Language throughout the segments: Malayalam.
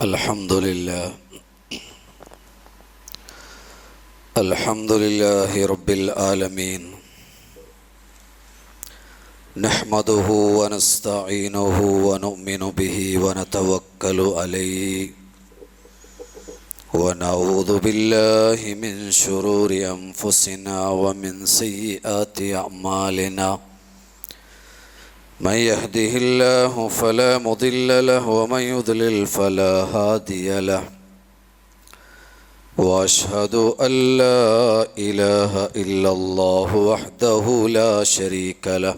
الحمد لله رب العالمين، نحمده ونستعينه ونؤمن به ونتوكل عليه، ونعوذ بالله من شرور أنفسنا ومن سيئات أعمالنا، من يهده الله فلا مضل له ومن يضلل فلا هادي له، وأشهد أن لا إله إلا الله وحده لا شريك له،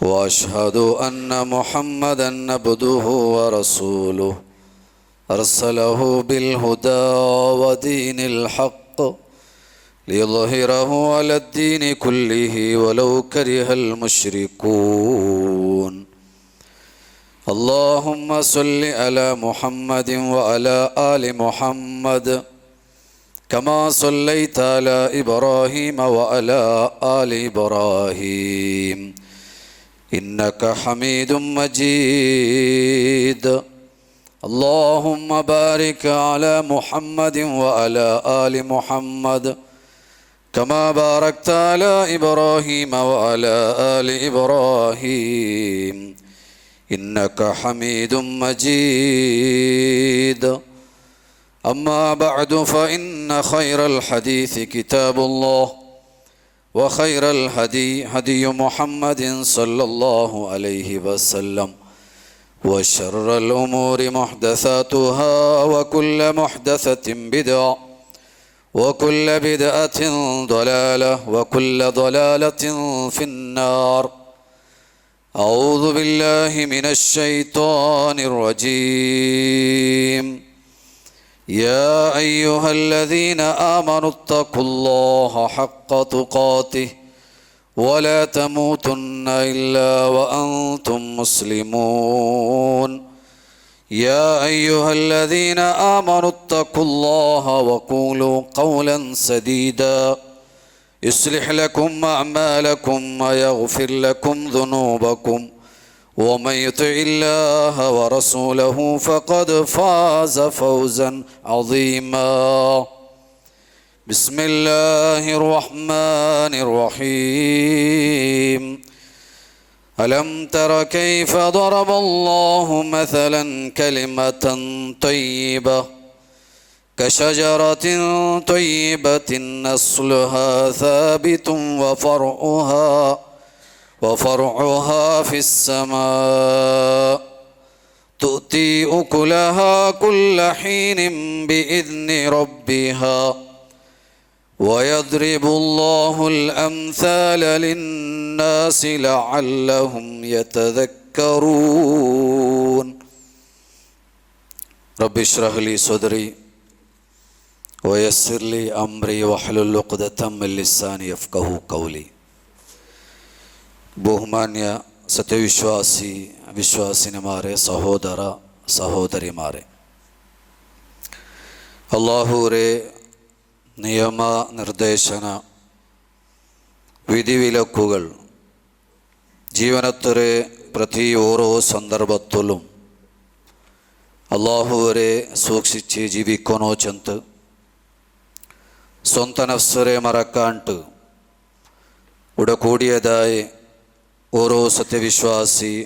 وأشهد أن محمدا عبده ورسوله أرسله بالهدى ودين الحق ليظهره على الدين كله ولو كره المشركون. اللهم صل على محمد وعلى آل محمد كما صليت على إبراهيم وعلى آل إبراهيم إنك حميد مجيد. اللهم بارك على محمد وعلى آل محمد كما باركت على إبراهيم وعلى آل إبراهيم إنك حميد مجيد. أما بعد، فإن خير الحديث كتاب الله، وخير الهدي هدي محمد صلى الله عليه وسلم، وشر الأمور محدثاتها، وكل محدثة بدعة، وكل بدعة ضلالة، وكل ضلالة في النار. أعوذ بالله من الشيطان الرجيم. يا أيها الذين آمنوا اتقوا الله حق تقاته ولا تموتن إلا وأنتم مسلمون. يا أيها الذين آمنوا اتقوا الله وقولوا قولا سديدا يصلح لكم أعمالكم ويغفر لكم ذنوبكم، ومن يطع الله ورسوله فقد فاز فوزا عظيما. بسم الله الرحمن الرحيم. ألم تر كيف ضرب الله مثلا كلمة طيبة كشجرة طيبة أصلها ثابت وفرعها في السماء تؤتي أكلها كل حين بإذن ربها، ويضرب الله الأمثال للناس لعلهم يتذكرون. رب اشرح لي صدري ويسر لي أمري واحلل عقدة من لساني يفقهوا قولي. ബഹുമാന്യ വിശ്വാസിനിമാരെ, സഹോദര സഹോദരിമാരെ, അല്ലാഹുവേ നിയമ നിർദ്ദേശന ವಿಧಿವಿಲಕ್ಕುಗಳು ಜೀವನತ್ತರೆ ಪ್ರತಿ ಓರೋ ಸಂದರ್ಭತ್ತಲು ಅಲ್ಲಾಹುವರೆ ಸೂಕ್ಷಿಸಿ ಜೀವಿಕೋನೋ ಚಂತ ಸ್ವಂತ ನಫ್ಸರೆ ಮರಕಾಂಟು ഉടകൂടിയതായി ഓരോ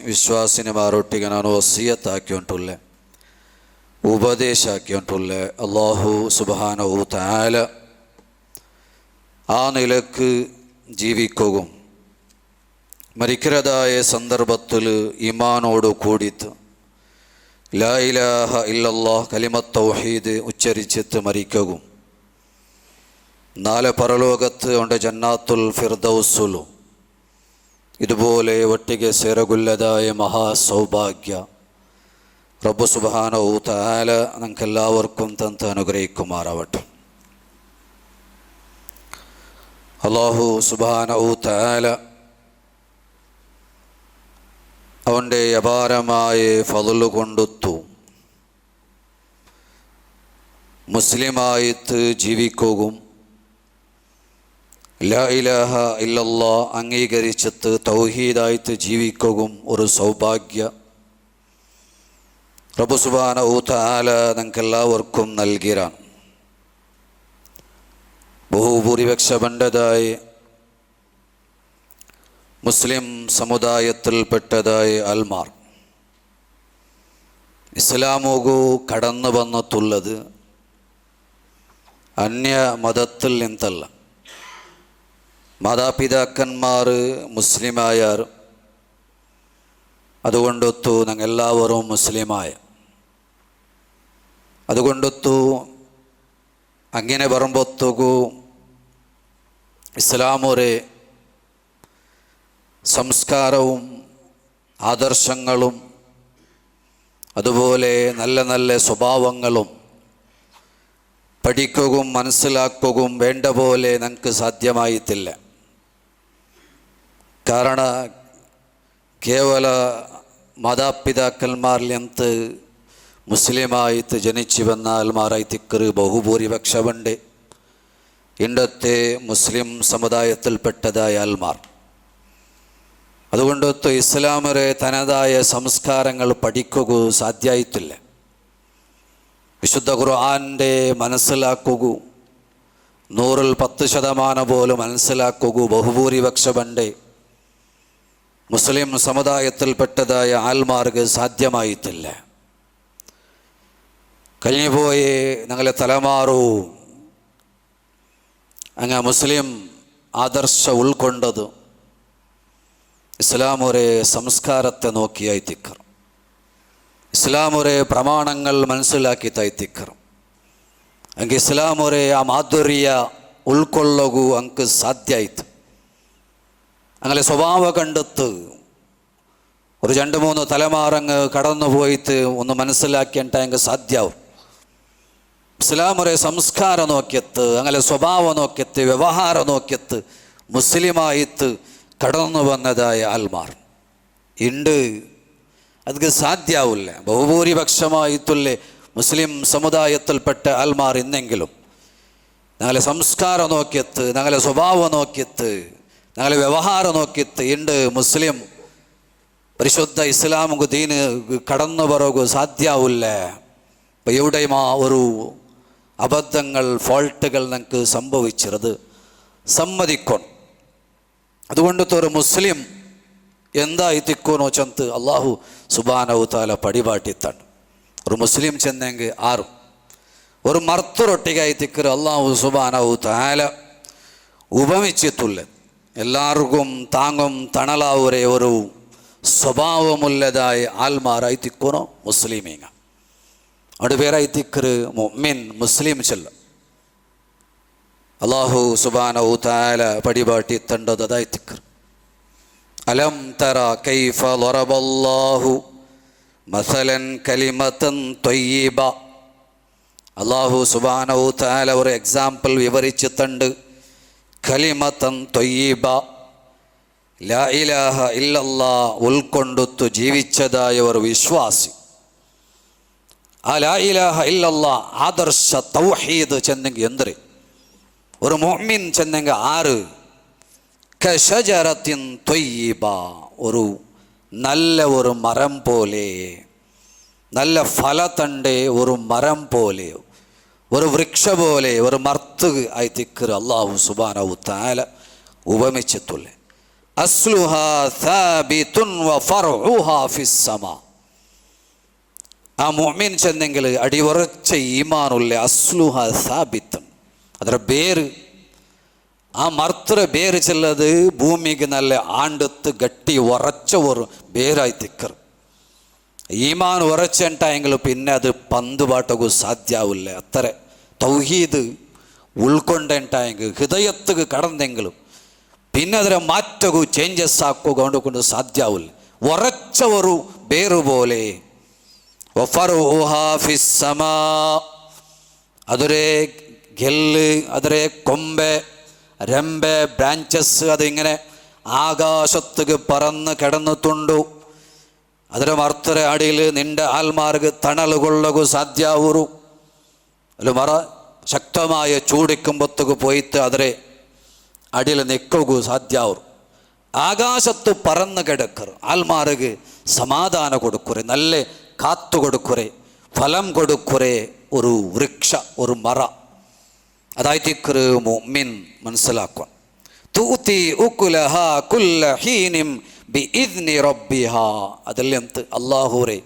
വിശ്വാസിനിമാരൊട്ടിಗೆ ನಾನು വസിയത്താക്കിയിട്ടുള്ള ഉപദേശാക്കിയിട്ടുള്ള അല്ലാഹു സുബ്ഹാനഹു തആല ആ നിലക്ക് ജീവിക്കുകയും മരിക്കുന്നതായ സന്ദർഭത്തിൽ ഈമാനോട് കൂടിയിട്ട് ലാ ഇലാഹ ഇല്ലല്ലാഹ് കലിമത്ത് തൗഹീദ് ഉച്ചരിച്ചിട്ട് മരിക്കുകയും നാളെ പരലോകത്ത് ഉണ്ട് ജന്നാത്തുൽ ഫിർദൗസുലും ഇതുപോലെ ഒട്ടിಗೆ ಸೇರಗುಲ್ಲದಾಯ മഹാസൗഭാഗ്യ റബ്ബ് സുബ്ഹാനഹു തആല നമുക്കെല്ലാവർക്കും തന്ന് അനുഗ്രഹിക്കുമാറാവട്ടെ. അല്ലാഹു സുബ്ഹാനഹു തആല അവൻ്റെ അപാരമായ ഫള് കൊണ്ടുത്തു മുസ്ലിമായിട്ട് ജീവിക്കുകയും ലാ ഇലാഹ ഇല്ലല്ലാഹ് അംഗീകരിച്ചിട്ട് തൗഹീദായിട്ട് ജീവിക്കുകയും ഒരു സൗഭാഗ്യ. റബ്ബ് സുബ്ഹാനഹു തആല നമുക്കെല്ലാവർക്കും നൽകിരാൻ ബഹുഭൂരിപക്ഷ പണ്ഡിതരായ മുസ്ലിം സമുദായത്തിൽപ്പെട്ടതായ ആൽമാർ ഇസ്ലാമോഗു കടന്നു വന്നിട്ടുള്ളത് അന്യ മതത്തിൽ നിന്നല്ല. മാതാപിതാക്കന്മാർ മുസ്ലിമായാർ, അതുകൊണ്ടൊത്തു ഞങ്ങളെല്ലാവരും മുസ്ലിമായ. അതുകൊണ്ടൊത്തു അങ്ങനെ പറയുമ്പോഴത്തേക്കു ഇസ്ലാമൊരു സംസ്കാരവും ആദർശങ്ങളും അതുപോലെ നല്ല നല്ല സ്വഭാവങ്ങളും പഠിക്കുകയും മനസ്സിലാക്കുകയും വേണ്ട പോലെ ഞങ്ങൾക്ക് സാധ്യമായിട്ടില്ല. കാരണം കേവല മാതാപിതാക്കന്മാരിൽ നിന്ന് മുസ്ലിമായിട്ട് ജനിച്ചു വന്ന ആൽമാരായിത്തിക്കറ് ബഹുഭൂരിപക്ഷമുണ്ട്. ഇന്നത്തെ മുസ്ലിം സമുദായത്തിൽപ്പെട്ടതായ ആൽമാർ. അതുകൊണ്ടൊത്ത് ഇസ്ലാമിലെ തനതായ സംസ്കാരങ്ങൾ പഠിക്കുക സാധ്യമായിട്ടില്ല. വിശുദ്ധ ഖുർആൻ്റെ മനസ്സിലാക്കുക 100-ൽ 10% പോലും മനസ്സിലാക്കുക ബഹുഭൂരിപക്ഷമുണ്ട് മുസ്ലിം സമുദായത്തിൽപ്പെട്ടതായ ആൽമാർക്ക് സാധ്യമായിട്ടില്ല. കഴിഞ്ഞുപോയി ഞങ്ങളെ തലമാറു അങ്ങ് മുസ്ലിം ആദർശം ഉൾക്കൊണ്ടത് ഇസ്ലാമൊരേ സംസ്കാരത്തെ നോക്കിയായി തിക്കർ, ഇസ്ലാമൊരേ പ്രമാണങ്ങൾ മനസ്സിലാക്കി തൈത്തിക്കർ. എങ്കിൽ ഇസ്ലാമൊരേ ആ മാധുര്യ ഉൾക്കൊള്ളകൂ അങ്ക് സാധ്യമായിട്ട് അങ്ങനെ സ്വഭാവ കണ്ടെത്ത് ഒരു 2-3 തലമാറങ്ങ് കടന്നു പോയിട്ട് ഒന്ന് മനസ്സിലാക്കിയിട്ട് അങ്ങ് സാധ്യമാവും. ഇസ്ലാമൊരേ സംസ്കാരം നോക്കിയത്ത്, അങ്ങനെ സ്വഭാവം നോക്കിയത്ത്, വ്യവഹാരം നോക്കിയത്ത് മുസ്ലിമായിട്ട് കടന്നു വന്നതായ ആൽമാർ ഉണ്ട്. അത് സാധ്യമാവില്ല. ബഹുഭൂരിപക്ഷമായിട്ടുള്ള മുസ്ലിം സമുദായത്തിൽപ്പെട്ട ആൽമാർ ഇന്നെങ്കിലും ഞങ്ങളെ സംസ്കാരം നോക്കിയത്ത്, ഞങ്ങളെ സ്വഭാവം നോക്കിയത്ത്, ഞങ്ങളെ വ്യവഹാരം നോക്കിയത്ത് ഉണ്ട് മുസ്ലിം പരിശുദ്ധ ഇസ്ലാമുക്ക് ദീന് കടന്നു പറയുക സാധ്യമാവില്ല. ഇപ്പം എവിടെയും ആ ഒരു അബദ്ധങ്ങൾ ഫോൾട്ടുകൾ ഞങ്ങൾക്ക് സംഭവിച്ചത് സമ്മതിക്കണം. അതുകൊണ്ടത്തെ ഒരു മുസ്ലിം എന്തായിത്തിക്കോനോ ചെന്ന് അള്ളാഹു സുബ്ഹാനഹു തആല പടിപാട്ടിത്താണ്. ഒരു മുസ്ലിം ചെന്നെങ്കിൽ ആറും ഒരു മർത്തുറൊട്ടികായിത്തിക്കറ് അള്ളാഹു സുബ്ഹാനഹു തആല ഉപമിച്ചിട്ടുള്ള എല്ലാവർക്കും താങ്ങും തണലാവുരെ ഒരു സ്വഭാവമുള്ളതായ ആൽമാരായിത്തിക്കോനോ മുസ്ലിമീങ്ങ. അവിടെ പേരായിത്തിക്കറ് മുഅ്മിൻ മുസ്ലിം ചെല്ല അള്ളാഹു സുബ്ഹാനഹു തആല പടിപാട്ടി തണ്ടത് അതായിത്തിക്കർ. അലം തറ കൈഫ ളറബല്ലാഹു മസലൻ കലിമതൻ ത്വയ്യിബ. അള്ളാഹു സുബ്ഹാനഹു തആല ഒരു എക്സാമ്പിൾ വിവരിച്ചിട്ടുണ്ട്. കലിമതൻ ത്വയ്യിബ, ലാ ഇലാഹ ഇല്ലല്ലാഹ് ഉൾക്കൊണ്ടുത്തു ജീവിച്ചതായ ഒരു വിശ്വാസി. ആ ലാ ഇലാഹ ഇല്ലല്ലാഹ് ആദർശ തൗഹീദ് ചെന്നെങ്കിൽ എന്തൊരു ഒരു മുഅ്മിൻ ചെന്നെങ്കിൽ ആറ് കശജറത്തിൻ ത്വയ്യിബ, ഒരു നല്ല ഒരു മരം പോലെ, നല്ല ഫലത്തണ്ട് ഒരു മരം പോലെ, ഒരു വൃക്ഷ പോലെ, ഒരു മർത്ത് ആയി തിക്കർ അല്ലാഹു സുബ്ഹാനഹു തആല ഉപമിച്ചിട്ടുള്ള. അസ്ലുഹാ സാബിതുൻ വഫർഉഹാ ഫിസ്സമാ. ആ മുഅ്മിൻ ചെന്നെങ്കിൽ അടിയുറച്ച ഈമാനുള്ള അസ്ലുഹാ സാബിത്തുൻ, ಅದರ ಬೇರು, ആ മർത്തറ ಬೇರು ചെല്ലത് ഭൂമിക്ക് നല്ല ആണ്ടത്ത് ഗട്ടി ഉറച്ച ഒരു ಬೇರಾയി തിക്കർ. ഈമാൻ ഉറച്ചുണ്ടായെങ്കിൽ പിന്നെ അത് പന്തുപാട്ടകു സാധ്യാവില്ല. അത്ര തൗഹീദ് ഉൾക്കൊണ്ടുണ്ടായെങ്കിൽ ഹൃദയത്തുക്ക് കടന്നെങ്കിലും പിന്നെ അതിനെ മാറ്റകു ചേഞ്ചസ് ആക്കുക കൊണ്ട് സാധ്യാവില്ല. ഉറച്ച ഒരു ಬೇರು പോലെ അതൊരേ ഗെല്ല്, അതിരെ കൊമ്പ്, രമ്പ്, ബ്രാഞ്ചസ് അതിങ്ങനെ ആകാശത്തേക്ക് പറന്ന് കിടന്നിട്ടുണ്ടു. അതിൻ്റെ മർത്തര അടിയിൽ നിന്റെ ആൽമാർക്ക് തണൽ കൊള്ളകു സാധ്യാവൂറു. അതിൽ മറ ശക്തമായ ചൂടിക്കുമ്പത്തേക്ക് പോയിട്ട് അതിരെ അടിയിൽ നിൽക്കു സാധ്യാവൂർ. ആകാശത്ത് പറന്ന് കിടക്കറ് ആൽമാർക്ക് സമാധാനം കൊടുക്കുറ്, നല്ല കാത്തു കൊടുക്കുറേ, ഫലം കൊടുക്കുറേ ഒരു വൃക്ഷ, ഒരു മറ. അതായിത്തിക്കറ് മുഅ്മിൻ മനസ്സിലാക്കുക. തൂത്തി ഉക്കുലഹ കുല്ല ഹീനിം ബിഇദ്നി റബ്ബിഹാ. അതിലെന്ത് അല്ലാഹുവേ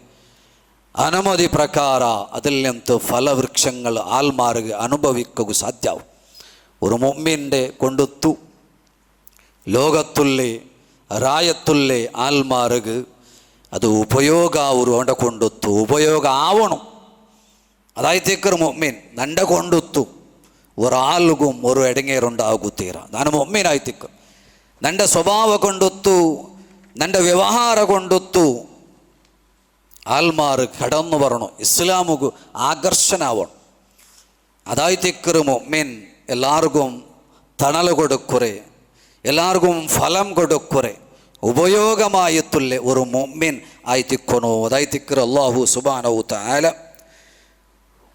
ಅನುಮತಿ ಪ್ರಕಾರ അതിലെന്ത് ഫലവൃക്ഷങ്ങൾ ആൽമാർക്ക് അനുഭവിക്കുക സാധ്യവും. ഒരു മുഅ്മിൻ്റെ കൊണ്ടുത്തു ലോകത്തുള്ളേ ರಾಯತ್ತುಲ್ಲೇ ಆಲ್ಮಾರ್ಗ್ ಅದು ಉಪಯೋಗ ಅವರು ಹೊಂಡ ಕೊಂಡೊತ್ತು ಉಪಯೋಗ ಆವಣು ಅದಾಯ್ತಿಕ್ಕರು ಮೊಮ್ಮಿನ್ ನಂಡ ಕೊಂಡೊತ್ತು ഒരാൾക്കും ഒരു ഇടങ്ങേറുണ്ടാകുത്തീര. ನಾನು ಮೊಮ್ಮಿನ್ ಆಯ್ತಿಕ್ಕ ನಂಡ ಸ್ವಭಾವ ಕೊಂಡೊತ್ತು ನಂಡ ವ್ಯವಹಾರ ಕೊಂಡೊತ್ತು ആൽമാർ കടന്നു വരണം, ഇസ്ലാമുക്ക് ആകർഷനാവണം. അതായിത്തിക്കറ് മൊമ്മിൻ എല്ലാവർക്കും തണൽ കൊടുക്കുറേ, എല്ലാവർക്കും ഫലം കൊടുക്കുറേ, ഉപയോഗമായിട്ടുള്ള ഒരു മൊമ്മിൻ ആയിത്തിക്കണോ. അതായിത്തിക്കറ് അല്ലാഹു സുബ്ഹാനഹു തആല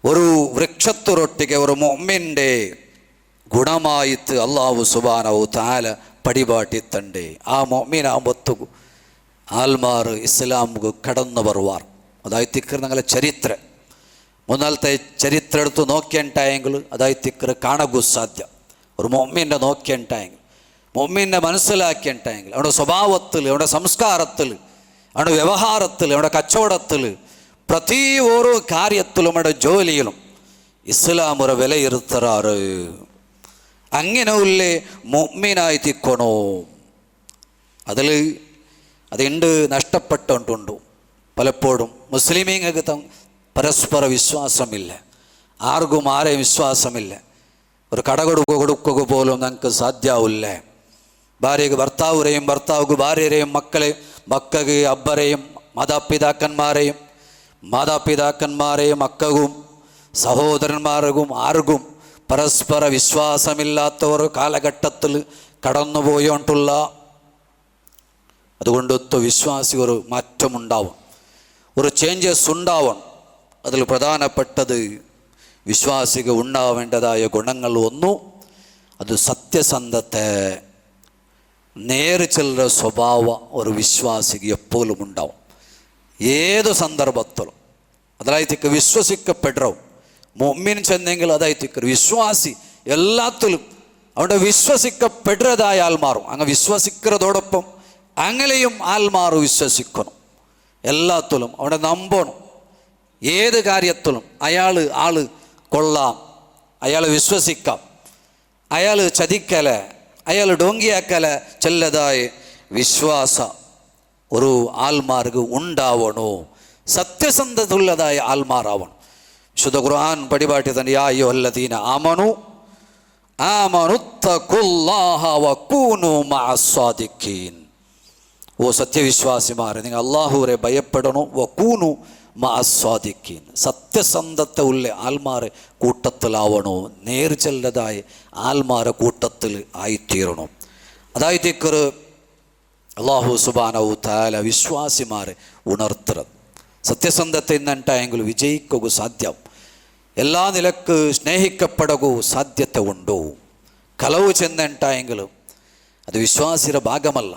ഒരു വൃക്ഷത്തിനൊട്ടിಗೆ ഒരു മൊമ്മിൻ്റെ ഗുണമായിട്ട് അല്ലാഹു സുബ്ഹാനഹു തആല പടിപാട്ടിത്തണ്ടേ. ആ മൊമ്മിനാകുമ്പത്തു ആൽമാർ ഇസ്ലാമുക്ക് കടന്നു വരുവാർ. അതായിത്തിക്കറ് ഞങ്ങളെ ചരിത്ര മുന്നാലത്തെ ചരിത്രം എടുത്ത് നോക്കിയുണ്ടായെങ്കിൽ അതായിത്തിക്കറ് കാണകൂ സാധ്യം. ഒരു മൊമ്മിൻ്റെ നോക്കിയുണ്ടായെങ്കിൽ, മൊമ്മിനെ മനസ്സിലാക്കിയുണ്ടായെങ്കിൽ, അവരുടെ സ്വഭാവത്തിൽ, അവരുടെ സംസ്കാരത്തിൽ, അവരുടെ വ്യവഹാരത്തിൽ, അവരുടെ കച്ചവടത്തിൽ, പ്രതി ഓരോ കാര്യത്തിലും അവരുടെ ജോലിയിലും ഇസ്ലാം ഒരു വിലയിരുത്താറ്. അങ്ങനെ ഉള്ളേ മൊമ്മിനായി തിക്കണോ. അതിൽ അതുണ്ട് നഷ്ടപ്പെട്ടുകൊണ്ടുണ്ടു. പലപ്പോഴും മുസ്ലിമീങ്ങൾക്ക് പരസ്പര വിശ്വാസമില്ല, ആർക്കും ആരെയും വിശ്വാസമില്ല. ഒരു കട കൊടുക്കുക പോലും ഞങ്ങൾക്ക് സാധ്യമാവില്ല. ഭാര്യക്ക് ഭർത്താവുരെയും, ഭർത്താവുക്ക് ഭാര്യരെയും, മക്കൾക്ക് അബ്ബരെയും, മാതാപിതാക്കന്മാരെയും മക്കൾക്കും സഹോദരന്മാർക്കും ആർക്കും പരസ്പര വിശ്വാസമില്ലാത്ത ഒരു കാലഘട്ടത്തിൽ കടന്നുപോയോണ്ടുള്ള. അതുകൊണ്ടൊത്ത് വിശ്വാസി ഒരു മാറ്റമുണ്ടാവും, ഒരു ചേഞ്ചസ് ഉണ്ടാവണം. അതിൽ പ്രധാനപ്പെട്ടത് വിശ്വാസിക്ക് ഉണ്ടാവേണ്ടതായ ഗുണങ്ങൾ ഒന്നു, അത് സത്യസന്ധത്തെ, നേർച്ചുള്ള സ്വഭാവം ഒരു വിശ്വാസിക്ക് എപ്പോഴും ഉണ്ടാവും, ഏത് സന്ദർഭത്തിലും. അതായത് വിശ്വസിക്കപ്പെടും മുഅ്മിൻ ചെന്നെങ്കിൽ അതായത് വിശ്വാസി എല്ലാത്തിലും അവിടെ വിശ്വസിക്കപ്പെടുന്നതായ ആൾ മാറും. അങ്ങ് വിശ്വസിക്കുന്നതോടൊപ്പം അങ്ങനെയും ആൽമാർ വിശ്വസിക്കണം. എല്ലാത്തിലും അവിടെ നമ്പണം. ഏത് കാര്യത്തിലും ആൾ കൊള്ളാം, അയാൾ വിശ്വസിക്കാം, അയാൾ ചതിക്കല, അയാൾ ഡോങ്കിയാക്കല ചെല്ലതായ വിശ്വാസ ഒരു ആൽമാർക്ക് ഉണ്ടാവണോ. സത്യസന്ധതയുള്ളതായ ആൽമാറാവണം. വിശുദ്ധ ഖുർആൻ പടിപാട്ടി തന്നെ യാ അയ്യുഹല്ലദീന ആമനു തഖുല്ലാഹ വകൂനു മഅസ്സാദിഖീൻ. ഓ സത്യവിശ്വാസിമാരെ, നിങ്ങൾ അല്ലാഹുവരെ ഭയപ്പെടണോ. വകൂനു മഅസ്സാദിഖീൻ, സത്യസന്ധത ഉള്ള ആൽമാരെ കൂട്ടത്തിലാവണോ, നേർച്ചല്ലതായ ആൽമാരെ കൂട്ടത്തിൽ ആയിത്തീരണോ. അതായത് അല്ലാഹു സുബ്ഹാനഹു തആല വിശ്വാസിമാരെ ഉണർത്തുന്നത്. സത്യസന്ധത എന്നുണ്ടായെങ്കിൽ വിജയിക്കുക സാധ്യം, എല്ലാ നിലക്ക് സ്നേഹിക്കപ്പെടുക സാധ്യത ഉണ്ടോ. കളവ് ചെന്നുണ്ടായെങ്കിലും അത് വിശ്വാസിയുടെ ഭാഗമല്ല,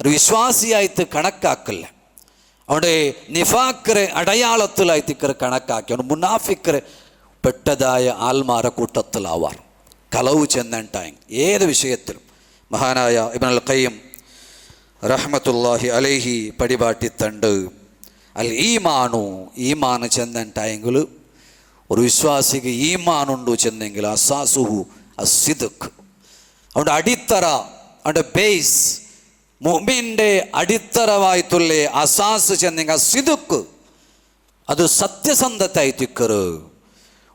ഒരു വിശ്വാസിയായിട്ട് കണക്കാക്കില്ല. അവിടെ നിഫാക്കറെ അടയാളത്തിലായിട്ട് കണക്കാക്കി അവിടെ മുനാഫിക്കറെ പെട്ടതായ ആൽമാരെ കൂട്ടത്തിലാവാർ. കളവ് ചെന്നുണ്ടായ ഏത് വിഷയത്തിലും മഹാനായ ഇബ്നുൽ ഖയ്യിം റഹ്മത്തുള്ളാഹി അലൈഹി പടിപാട്ടിത്തണ്ട് അൽ ഈമാന് ചെന്നുണ്ടായെങ്കിൽ ഒരു വിശ്വാസിക്ക് ഈമാനുണ്ടു ചെന്നെങ്കിൽ അസാസുഹു അസ്സിദ്ഖ്, അവിടെ അടിത്തറ, അവിടെ ബേസ്, മുഅ്മിൻ്റെ അടിത്തറവായിട്ടുള്ള അസാസ് ചെന്നെങ്കിൽ അസ്സിദ്ഖ്, അത് സത്യസന്ധതായിത്തിക്കറ്.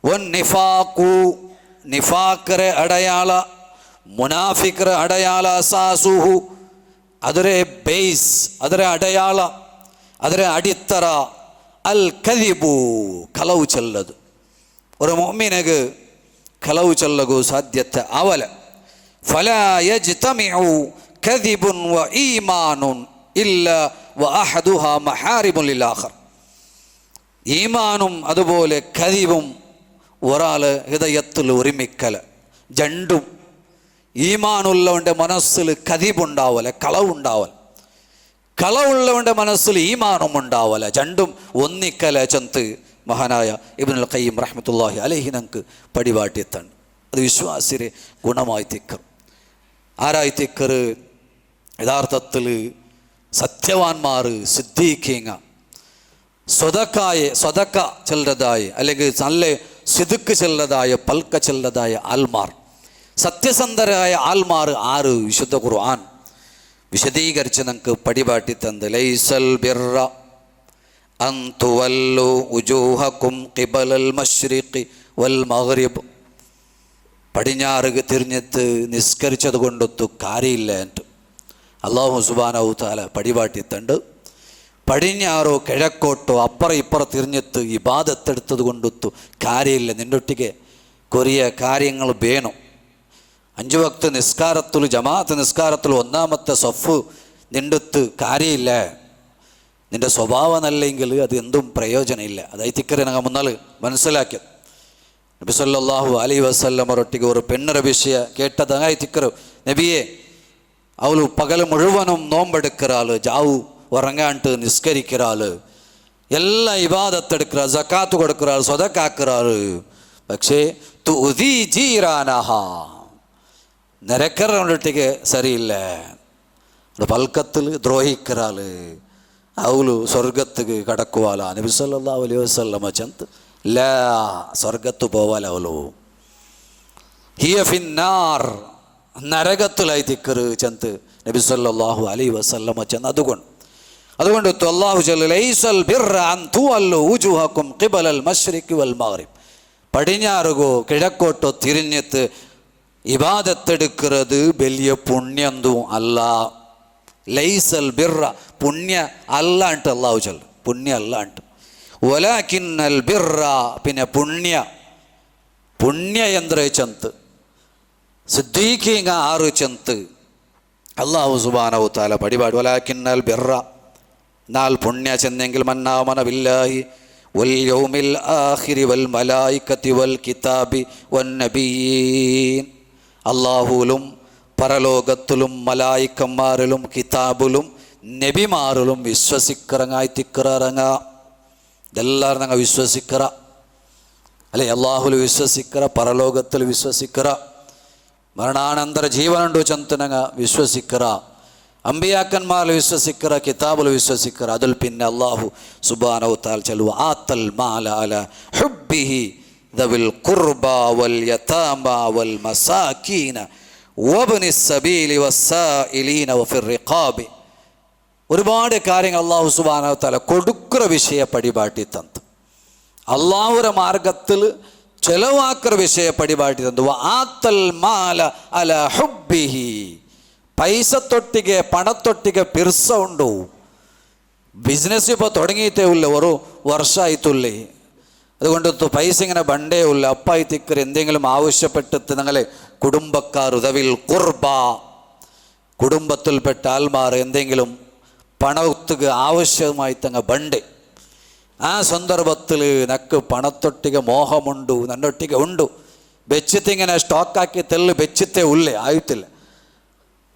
വൻ നിഫാഖു, നിഫാഖറെ അടയാള, മുനാഫിഖറെ അടയാള അസാസുഹു, ಅದರೇ ಬೇಸ್, ಅದರ ಅಡಯಾಳ, ಅದರ ಅಡಿತ್ತರ. ಅಲ್ ಕದಿಬು, ಕಲವು ಚೆಲ್ಲದು. ഒരു മുഅ്മിനക്ക് കലവ് ചെല്ലകൂ സാധ്യത അവല. ഫലാ യജ്തമിഉ കദിബുൻ വ ഈമാനുൻ ഇല്ല വ അഹദുഹാ മഹാരിമുൻ ലിൽ ആഖർ. ഈമാനും അതുപോലെ കദിബും ഒരാൾ ഹൃദയത്തിൽ ഒരുമിക്കല. രണ്ടും ഈമാനുള്ളവൻ്റെ മനസ്സിൽ കദിബുണ്ടാവല, കളവുണ്ടാവല. കളവുള്ളവൻ്റെ മനസ്സിൽ ഈമാനും ഉണ്ടാവല. രണ്ടും ഒന്നിക്കല ചന്ത് മഹാനായ ഇബ്നുൽ ഖയ്യിം റഹ്മത്തുള്ളാഹി അലൈഹി നമുക്ക് പടിവാട്ടിയെത്താണ്. അത് വിശ്വാസിരെ ഗുണമായി തിക്കർ. ആരായി തിക്കർ? യഥാർത്ഥത്തിൽ സത്യവാന്മാർ, സിദ്ദീഖീങ്ങ, സ്വതക്ക ചെല്ലതായ അല്ലെങ്കിൽ നല്ല സിദുക്ക് ചെല്ലതായ പൽക്ക ചെല്ലതായ ആൽമാർ, സത്യസന്ധരായ ആൽമാർ ആറ് വിശുദ്ധ ഖുർആൻ വിശദീകരിച്ച് നമുക്ക് പടിപാട്ടി തന്നത്. ലൈസൽ ബിർറ അൻ തുവല്ലു ഉജൂഹകും ഖിബലൽ മശ്രിഖി വൽ മഗ്രിബ്. പടിഞ്ഞാറ് തിരിഞ്ഞെത്ത് നിസ്കരിച്ചത് കൊണ്ടൊത്തു കാര്യമില്ല എന്ന് അല്ലാഹു സുബ്ഹാനഹു തആല പടിപാട്ടിത്തണ്ട്. പടിഞ്ഞാറോ കിഴക്കോട്ടോ അപ്പുറം ഇപ്പുറം തിരിഞ്ഞെത്ത് ഇബാദത്തെടുത്തത് കൊണ്ടൊത്തു കാര്യമില്ല. നിൻ്റെ ഒട്ടിക്ക് കൊറിയ കാര്യങ്ങൾ വേണം. 5 വക്ത് നിസ്കാരത്തിൽ, ജമാഅത്ത് നിസ്കാരത്തിൽ ഒന്നാമത്തെ സഫ് നിൻ്റെത്ത് കാര്യമില്ല. നിൻ്റെ സ്വഭാവം നല്ലെങ്കിൽ അത് എന്തും പ്രയോജനമില്ല. അതായി തിക്കറി ഞങ്ങൾ മുന്നാൽ മനസ്സിലാക്കിയത്. നബി സല്ലല്ലാഹു അലൈഹി വസല്ലം ഒരൊട്ടിക്ക് ഒരു പെണ്ണൊരു വിഷയ കേട്ടതായി തിക്കറ്. നബിയെ, അവൾ പകൽ മുഴുവനും നോമ്പെടുക്കിറാൾ, ജാവു ഉറങ്ങാണ്ട് നിസ്കരിക്കിറാൾ, എല്ലാ ഇബാദത്തെടുക്കിற, സക്കാത്ത് കൊടുക്കിറാൾ, സ്വതക്കാക്കിറാൾ. പക്ഷേ തുദീ ജീറാനഹ, നിരക്കറിട്ടേക്ക് സരിയില്ല. പൽക്കത്തിൽ ദ്രോഹിക്കിറാൾ, അവള് സ്വർഗത്തുക്ക് കടക്കുവാല. നബി സല്ലല്ലാഹു അലൈഹി വസല്ലമ ചന്ത് ലാ, സ്വർഗത്ത് പോവാല. അവളോ ഹിയ ഫിന്നാർ, നരകത്തിലായി തിക്കറ് ചന്ത് നബി സല്ലല്ലാഹു അലൈഹി വസല്ലമ ചന്ത്. അതുകൊണ്ട് അല്ലാഹു ജല്ല ലൈസൽ ബിർറ അൻ തുവല്ലു ഉജൂഹകും ഖിബലൽ മശ്രിഖി വൽ മഗ്രിബ്. പടിഞ്ഞാറുകോ കിഴക്കോട്ടോ തിരിഞ്ഞെത്ത് ഇബാദത്തെടുക്കുന്നത് വലിയ പുണ്യന്തും അല്ല. ലൈസൽ ബിർറ, പുണ്യ അല്ലാണ്ട് അല്ലാഹു ജല്ല, പുണ്യ അല്ലാണ്ട്. വലാകിന്നൽ ബിർറ, പിന്നെ പുണ്യ യന്ത്ര ചന്ത് സിദ്ദീഖീങ്ങ ആറ് ചന്ത് അല്ലാഹു സുബ്ഹാനഹു തആല പടിപാട്. വലാകിന്നൽ ബിർറ, എന്നാൽ പുണ്യ ചെന്നെങ്കിൽ മന്നാമന ബില്ലാഹി വൽ യൗമിൽ ആഖിരി വൽ മലായികതി വൽ കിതാബി വൻ നബിയീൻ. അല്ലാഹുവിലും പരലോകത്തിലും മലായിക്കന്മാരിലും കിതാബിലും നബിമാരിലും വിശ്വസിക്കിറങ്ങായി തിക്കിറങ്ങ. ഇതെല്ലാവരും ഞങ്ങൾ വിശ്വസിക്കിറ അല്ലെ? അല്ലാഹുൽ വിശ്വസിക്കിറ, പരലോകത്തിൽ വിശ്വസിക്കിറ, മരണാനന്തര ജീവനുണ്ടോ ചന്തനങ്ങ വിശ്വസിക്കിറ, അമ്പിയാക്കന്മാരിൽ വിശ്വസിക്കിറ, കിതാബിൽ വിശ്വസിക്കിറ. അതിൽ പിന്നെ അല്ലാഹു സുബ്ഹാനഹു തആല ചൊല്ലുക, ആത്തൽ മാല അല ഹുബ്ബിഹി ദവിൽ ഖുർബ വൽ യതാമ വൽ മസാകീന വബ്നിസ് സബീലി വസ്സായിലീന വഫിർ റിഖാബി. ഒരുപാട് കാര്യങ്ങൾ അല്ലാഹു സുബ്ഹാനഹു തആല കൊടുക്കുற വിഷയ പടിപാട്ടി തന്നു. അല്ലാഹുവിന്റെ മാർഗത്തിൽ ചെലവാക്കുற വിഷയ പടിപാട്ടി തന്നു. ആത്തൽ മാല അല ഹുബ്ബിഹി, പൈസ തൊട്ടിಗೆ പണത്തൊട്ടിಗೆ പിർസ ഉണ്ടോ? ബിസിനസ് ഇപ്പോൾ തുടങ്ങിയിട്ടേ ഉള്ളൂ, ഒരു വർഷമായിട്ടില്ലേ. അതുകൊണ്ട് പൈസ ഇങ്ങനെ ബണ്ടേ ഉള്ള അപ്പായി തിക്കർ എന്തെങ്കിലും ആവശ്യപ്പെട്ടിട്ട് ഞങ്ങളെ കുടുംബക്കാർ ഉദവിൽ ഖുർബ, കുടുംബത്തിൽപ്പെട്ട ആൾമാർ എന്തെങ്കിലും പണത്തുക ആവശ്യമായി തങ്ങ ബണ്ടേ. ആ സന്ദർഭത്തിൽ നക്ക് പണത്തൊട്ടിಗೆ മോഹമുണ്ടു, നന്നൊട്ടിಗೆ ഉണ്ടു. വെച്ചിത്തിങ്ങനെ സ്റ്റോക്കാക്കി തെല്ല് വെച്ചിത്തേ ഉള്ളേ, ആയിട്ടില്ല.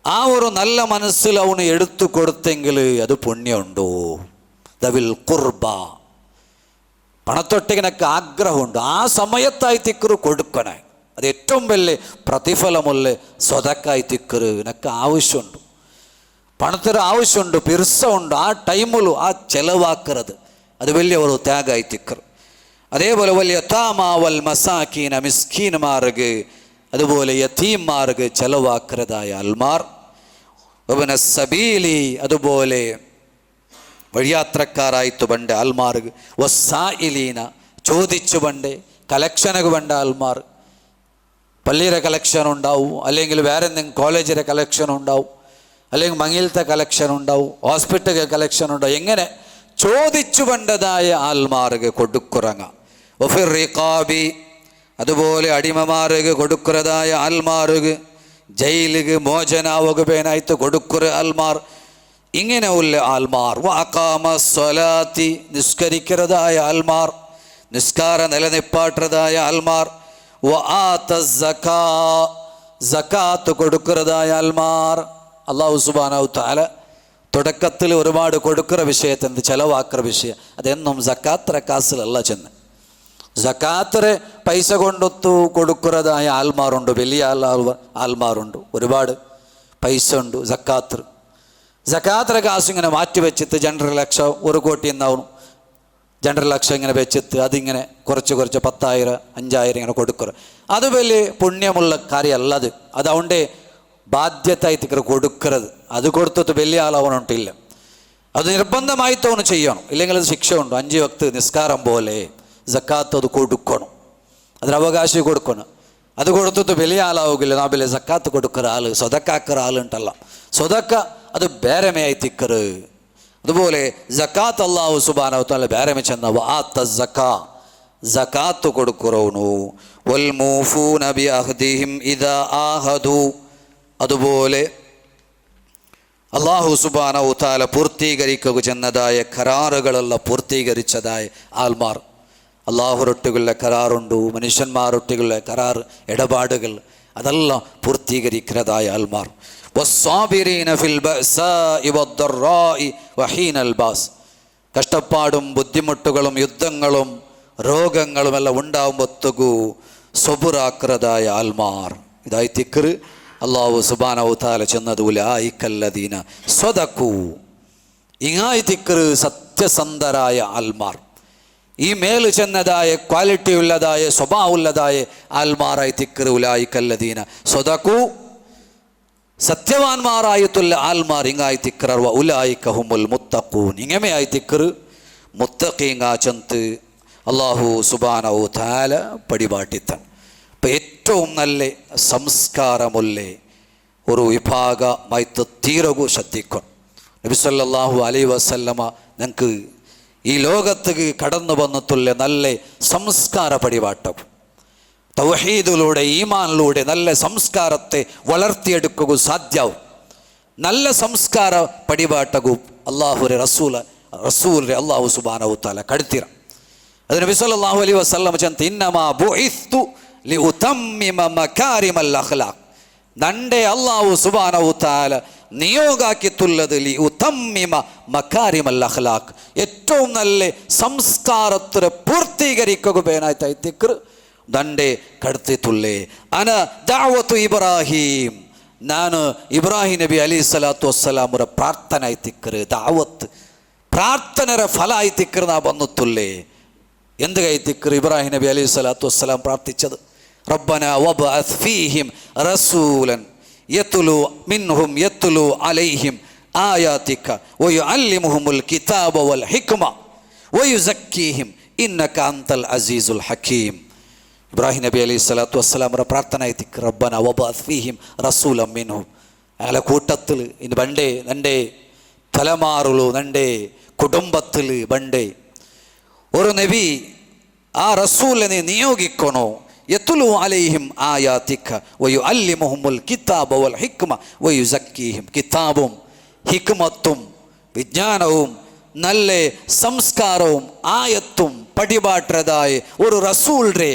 ആ ഒരു നല്ല മനസ്സിൽ അവന് എടുത്തു കൊടുത്തെങ്കിൽ അത് പുണ്യമുണ്ടോ? ദവിൽ ഖുർബ, പണത്തൊട്ടിനൊക്കെ ആഗ്രഹമുണ്ട്, ആ സമയത്തായി തിക്കറ് കൊടുക്കണേ. അത് ഏറ്റവും വലിയ പ്രതിഫലമുള്ള സ്വതക്കായി തിക്കറ് എനിക്ക് ആവശ്യമുണ്ട്, പണത്തിന് ആവശ്യമുണ്ട്, പിർസ ഉണ്ട്, ആ ടൈമിലും ആ ചെലവാക്കുന്നത് അത് വലിയ ഒരു ത്യാഗമായി തിക്കറ്. അതേപോലെ വലിയ യതാമ മസാക്കീന, മിസ്കീന്മാർക്ക് അതുപോലെ യതീംമാർക്ക് ചെലവാക്കുന്നതായ അൽമാർ. വബ്ന സബീലി, അതുപോലെ വഴിയാത്രക്കാരായിട്ട് പണ്ട് ആൽമാർക്ക്. വസ്സായിലീന, ചോദിച്ചു പണ്ട് കലക്ഷനൊക്കെ പണ്ട് ആൽമാർ. പള്ളിയുടെ കലക്ഷൻ ഉണ്ടാവും, അല്ലെങ്കിൽ വേറെ എന്തെങ്കിലും കോളേജിലെ കലക്ഷൻ ഉണ്ടാവും, അല്ലെങ്കിൽ മങ്ങിലത്തെ കലക്ഷൻ ഉണ്ടാവും, ഹോസ്പിറ്റൽ കലക്ഷൻ ഉണ്ടാവും. എങ്ങനെ ചോദിച്ചു പണ്ടതായ ആൽമാർക്ക് കൊടുക്കുറങ്ങ. വഫിർ റിഖാബി, അതുപോലെ അടിമമാർക്ക് കൊടുക്കുന്നതായ ആൽമാർക്ക്, ജയിലുക്ക് മോചനാവുകയായിട്ട് കൊടുക്കുറ ആൽമാർ. ഇങ്ങനെയുള്ള ആൽമാർ. വഅഖാമ സ്വലാത്തി, നിസ്കരിക്കുന്നതായ ആൽമാർ, നിസ്കാര നിലനിപ്പാട്ടതായ ആൽമാർ. വആത സക്കാ, സക്കാത്ത് കൊടുക്കുന്നതായ ആൽമാർ. അല്ലാഹു സുബ്ഹാനഹു തആല തുടക്കത്തിൽ ഒരുപാട് കൊടുക്കുന്ന വിഷയത്തിന് ചിലവാക്കുന്ന വിഷയം അതെന്നും സക്കാത്ര കാസിലല്ല ചെന്ന്. സക്കാത്തറെ പൈസ കൊണ്ടൊത്തു കൊടുക്കുന്നതായ ആൽമാറുണ്ട്, വലിയ ആൽമാറുണ്ട്, ഒരുപാട് പൈസ ഉണ്ട്. സക്കാത്ര കാശ് ഇങ്ങനെ മാറ്റി വെച്ചിട്ട് 2.5 ലക്ഷം 1 കോടി എന്നാവും. 2.5 ലക്ഷം ഇങ്ങനെ വെച്ചിട്ട് അതിങ്ങനെ കുറച്ച് 10,000 5,000 ഇങ്ങനെ കൊടുക്കുക. അത് വലിയ പുണ്യമുള്ള കാര്യമല്ലത്. അതുകൊണ്ടേ ബാധ്യതായിട്ട് കൊടുക്കുന്നത്. അത് കൊടുത്തിട്ട് വലിയ ആളാവണില്ല. അത് നിർബന്ധമായിട്ടവന് ചെയ്യണം, ഇല്ലെങ്കിൽ അത് ശിക്ഷ ഉണ്ട്. 5 വക്ത് നിസ്കാരം പോലെ സക്കാത്ത് അത് കൊടുക്കണം, അതിന് അവകാശം കൊടുക്കണം. അത് കൊടുത്തിട്ട് വലിയ ആളാവുകില്ല. നാബിലെ സക്കാത്ത് കൊടുക്കുന്ന ആള് സ്വതക്കാക്കുന്ന ആളുണ്ടല്ല, സ്വതക്ക അത് ബേരമേ ആയിത്തിക്കറ്. അതുപോലെ സക്കാത്ത് അല്ലാഹു സുബ്ഹാനഹു വ തആല ബേരമേ ചെന്ന വആത്ത സക്കാത്ത് കൊടുക്കുറവണു. വൽ മൂഫൂന ബി അഹ്ദിഹിം ഇദാ ആഹദു. അതുപോലെ അല്ലാഹു സുബ്ഹാനഹു വ തആല പൂർത്തീകരിക്കുക ചെന്നതായ കരാറുകളെല്ല പൂർത്തീകരിച്ചതായ ആൽമാർ. അള്ളാഹുരൊട്ടുകളുടെ കരാറുണ്ട്, മനുഷ്യന്മാരൊട്ടുകളുടെ കരാർ ഇടപാടുകൾ അതെല്ലാം പൂർത്തീകരിക്കുന്നതായ ആൽമാർ. വസ്സാബിരീന ഫിൽ ബഅസാഇ വദ്ദറാഇ വഹീനൽ ബാസ്. കഷ്ടപ്പാടും ബുദ്ധിമുട്ടുകളും യുദ്ധങ്ങളും രോഗങ്ങളും എല്ലാം ഉണ്ടാവുമ്പോഴത്തേക്കു സബുറാക്കുന്നതായ ആൽമാർ. ഇതായി തിക്ർ അല്ലാഹു സുബ്ഹാനഹു വ തആല ചെന്നത് ഉലൈകല്ലദീന സ്വദഖു. ഇങ്ങായി തിക്ർ സത്യസന്ധരായ ആൽമാർ. ഈ മേല് ചെന്നതായ ക്വാളിറ്റി ഉള്ളതായ സ്വഭാവമുള്ളതായ ആൽമാറായി തിക്ർ ഉലൈകല്ലദീന സ്വദഖു. സത്യവാന്മാരായിട്ടുള്ള ആൽമാർ ഇങ്ങായി തിക്ർ ഉലൈക ഹുമുൽ മുത്തഖൂൻ. ഇങ്ങമയായി തിക്ർ മുത്തഖീങ്ങാ ചന്ത് അല്ലാഹു സുബ്ഹാനഹു വ തആല പടിപാട്ടിത്തൻ. ഇപ്പം ഏറ്റവും നല്ല സംസ്കാരമുള്ള ഒരു വിഭാഗമായിട്ട് തീരകു ശ്രദ്ധിക്കും. നബി സല്ലല്ലാഹു അലൈഹി വസല്ലമ ഞങ്ങൾക്ക് ഈ ലോകത്തേക്ക് കടന്നു വന്നിട്ടുള്ള നല്ല സംസ്കാര പടിപാട്ടവും തൗഹീദിലൂടെ ഈമാനിലൂടെ നല്ല സംസ്കാരത്തെ വളർത്തിയെടുക്കുക സാധ്യവും. നല്ല സംസ്കാര പടിപാട്ടവും അള്ളാഹുരെ റസൂലിനെ അല്ലാഹു സുബ്ഹാനഹു വ തആല കടുത്തിര. അത് നബി സല്ലല്ലാഹു അലൈഹി വസല്ലം ചന്ത ഇന്നമാ ബുഇസ്തു ലിഉതമ്മിമ മകാരിമൽ അഖ്ലാഖ്. നന്റെ അല്ലാഹു സുബ്ഹാനഹു വ തആല നിയോഗാക്കിയിട്ടുള്ളത് ലിഉതമ്മിമ മകാരിമൽ അഖ്ലാഖ്, ഏറ്റവും നല്ല സംസ്കാരത്തെ പൂർത്തീകരിക്കുക പേനായി തിക്ർ ദണ്ടെ കടത്തിത്തുള്ളേ. അന ദഅവത്തു ഇബ്രാഹിം. ನಾನು ಇಬ್ರಾಹಿಂ ನಬಿ ಅಲಿ ಸಲಾತು ವಸ್ಸಲಾಮರ ಪ್ರಾರ್ಥನೆ ಆಯ್ತಿಕ್ಕರು ದಾವತ್ ಪ್ರಾರ್ಥನೆರ ಫಲ ಆಯ್ತಿಕ್ಕರು ನಾ ಬಂದುತ್ತುಲ್ಲೇ ಎಂದಾಗ ಆಯ್ತಿಕ್ಕರು ಇಬ್ರಾಹಿಂ ನಬಿ ಅಲಿ ಸಲಾತು ವಸ್ಸಲಾಂ ಪ್ರಾರ್ಥಿಸದು ರಬ್ಬನಾ ವಬಅತ್ ಫೀಹಿಂ ರಸೂಲನ್ ಯತ್ಲು ಮಿನ್ಹುಂ ಯತ್ಲು ಅಲೈಹಿಂ ಆಯಾತಿಕ ವಯುಅಲ್ಲಿಮುಹುಮುಲ್ ಕಿತಾಬ ವಲ್ ಹಿಕ್ಮ ವಯುಜಕ್ಕೀಹಿಂ ಇನ್ನಕ ಅಂತಲ್ ಅಜೀಜುಲ್ ಹಕೀಮ್. ഇബ്രാഹിം നബി അലൈഹി സ്വലാത്തു വസ്സലാമറ പ്രാർത്ഥന ആയിത്തിക്ക് റബ്ബന വബഅത് ഫീഹിം റസൂലൻ മിൻഹും. അയാളെ കൂട്ടത്തിൽ ഇനി ബണ്ടേ നൻ്റെ തലമാറുള്ളൂ നൻ്റെ കുടുംബത്തിൽ ബണ്ടേ ഒരു നബി ആ റസൂലിനെ നിയോഗിക്കണോ. യത്ലു അലൈഹിം ആയാതിക വയുഅല്ലിമുഹുമുൽ കിതാബ വൽ ഹിക്മ വയുസക്കീഹിം. കിതാബും ഹിക്മത്തും വിജ്ഞാനവും നല്ല സംസ്കാരവും ആയത്തും പടിപാട്ടതായ ഒരു റസൂൽറെ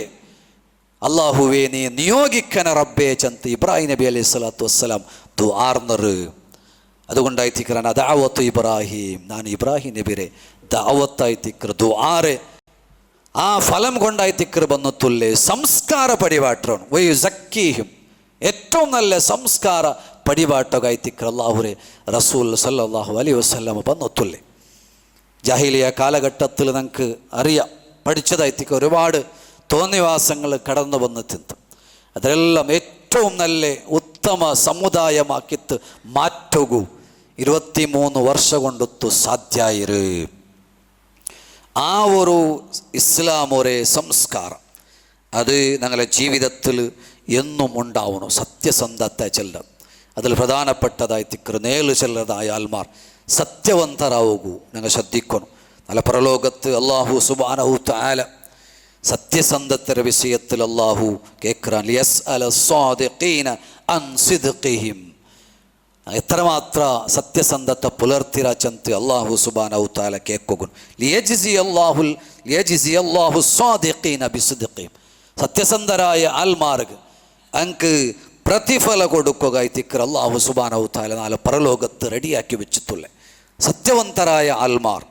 അള്ളാഹുവേ നീ നിയോഗിക്കണ റബ്ബേ ചന്ത് ഇബ്രാഹിം നബി അലൈഹി സ്വലാത്തു വസ്സലാം ദുആർന്നറ്. അതുകൊണ്ടായി തിക്കറാണ് ദഅവത്തു ഇബ്രാഹിം. ഞാൻ ഇബ്രാഹിം നബിരെ ദഅവത്തായി തിക്കർ ദുആറെ ആ ഫലം കൊണ്ടായി തിക്കർ ബന്നത്തുല്ലേ സംസ്കാര പടിപാട്ടണം. വയുസക്കീഹിം ഏറ്റവും നല്ല സംസ്കാര പടിപാട്ടകായി തിക്കർ അള്ളാഹുരെ റസൂൽ സല്ലല്ലാഹു അലൈഹി വസല്ലം ബന്നത്തുല്ലേ. ജാഹിലിയ കാലഘട്ടത്തിൽ നമുക്ക് അറിയാം, പഠിച്ചതായിത്തിക്ക ഒരുപാട് തോന്നിവാസങ്ങൾ കടന്നു വന്നെത്തുന്നു. അതിലെല്ലാം ഏറ്റവും നല്ല ഉത്തമ സമുദായമാക്കിത്ത് മാറ്റുകൂ 23 വർഷം കൊണ്ടൊത്തു സാധ്യായിര്. ആ ഒരു ഇസ്ലാം ഒരേ സംസ്കാരം അത് ഞങ്ങളുടെ ജീവിതത്തിൽ എന്നും ഉണ്ടാവണം. സത്യസന്ധത്തെ ചെല്ലം അതിൽ പ്രധാനപ്പെട്ടതായി തിക്കറ് നേല് ചെല്ലതായ ആൽമാർ സത്യവന്തരാവുകൂ ഞങ്ങൾ ശ്രദ്ധിക്കണം. നല്ല പ്രലോകത്ത് അള്ളാഹു സുബ്ഹാനഹു തആല സത്യസന്ധത്തിന്റെ വിഷയത്തിൽ അള്ളാഹു കേൾക്കാൻ ലിയസ്അല സ്വാദിഖീന അൻ സിദ്ഖിഹിം. എത്രമാത്ര സത്യസന്ധത്തെ പുലർത്തിര ചന്ത് അള്ളാഹു സുബ്ഹാനഹു തആല കേൾക്കും. ലിയജ്സി അല്ലാഹു സ്വാദിഖീന ബിസിദ്ഖിഹിം. സത്യസന്ധരായ ആൽമാർക്ക് അങ്ക് പ്രതിഫല കൊടുക്കുക തിക്കർ അള്ളാഹു സുബ്ഹാനഹു തആല നാളെ പരലോകത്ത് റെഡിയാക്കി വെച്ചിട്ടുള്ളേ. സത്യവന്തരായ ആൽമാർ.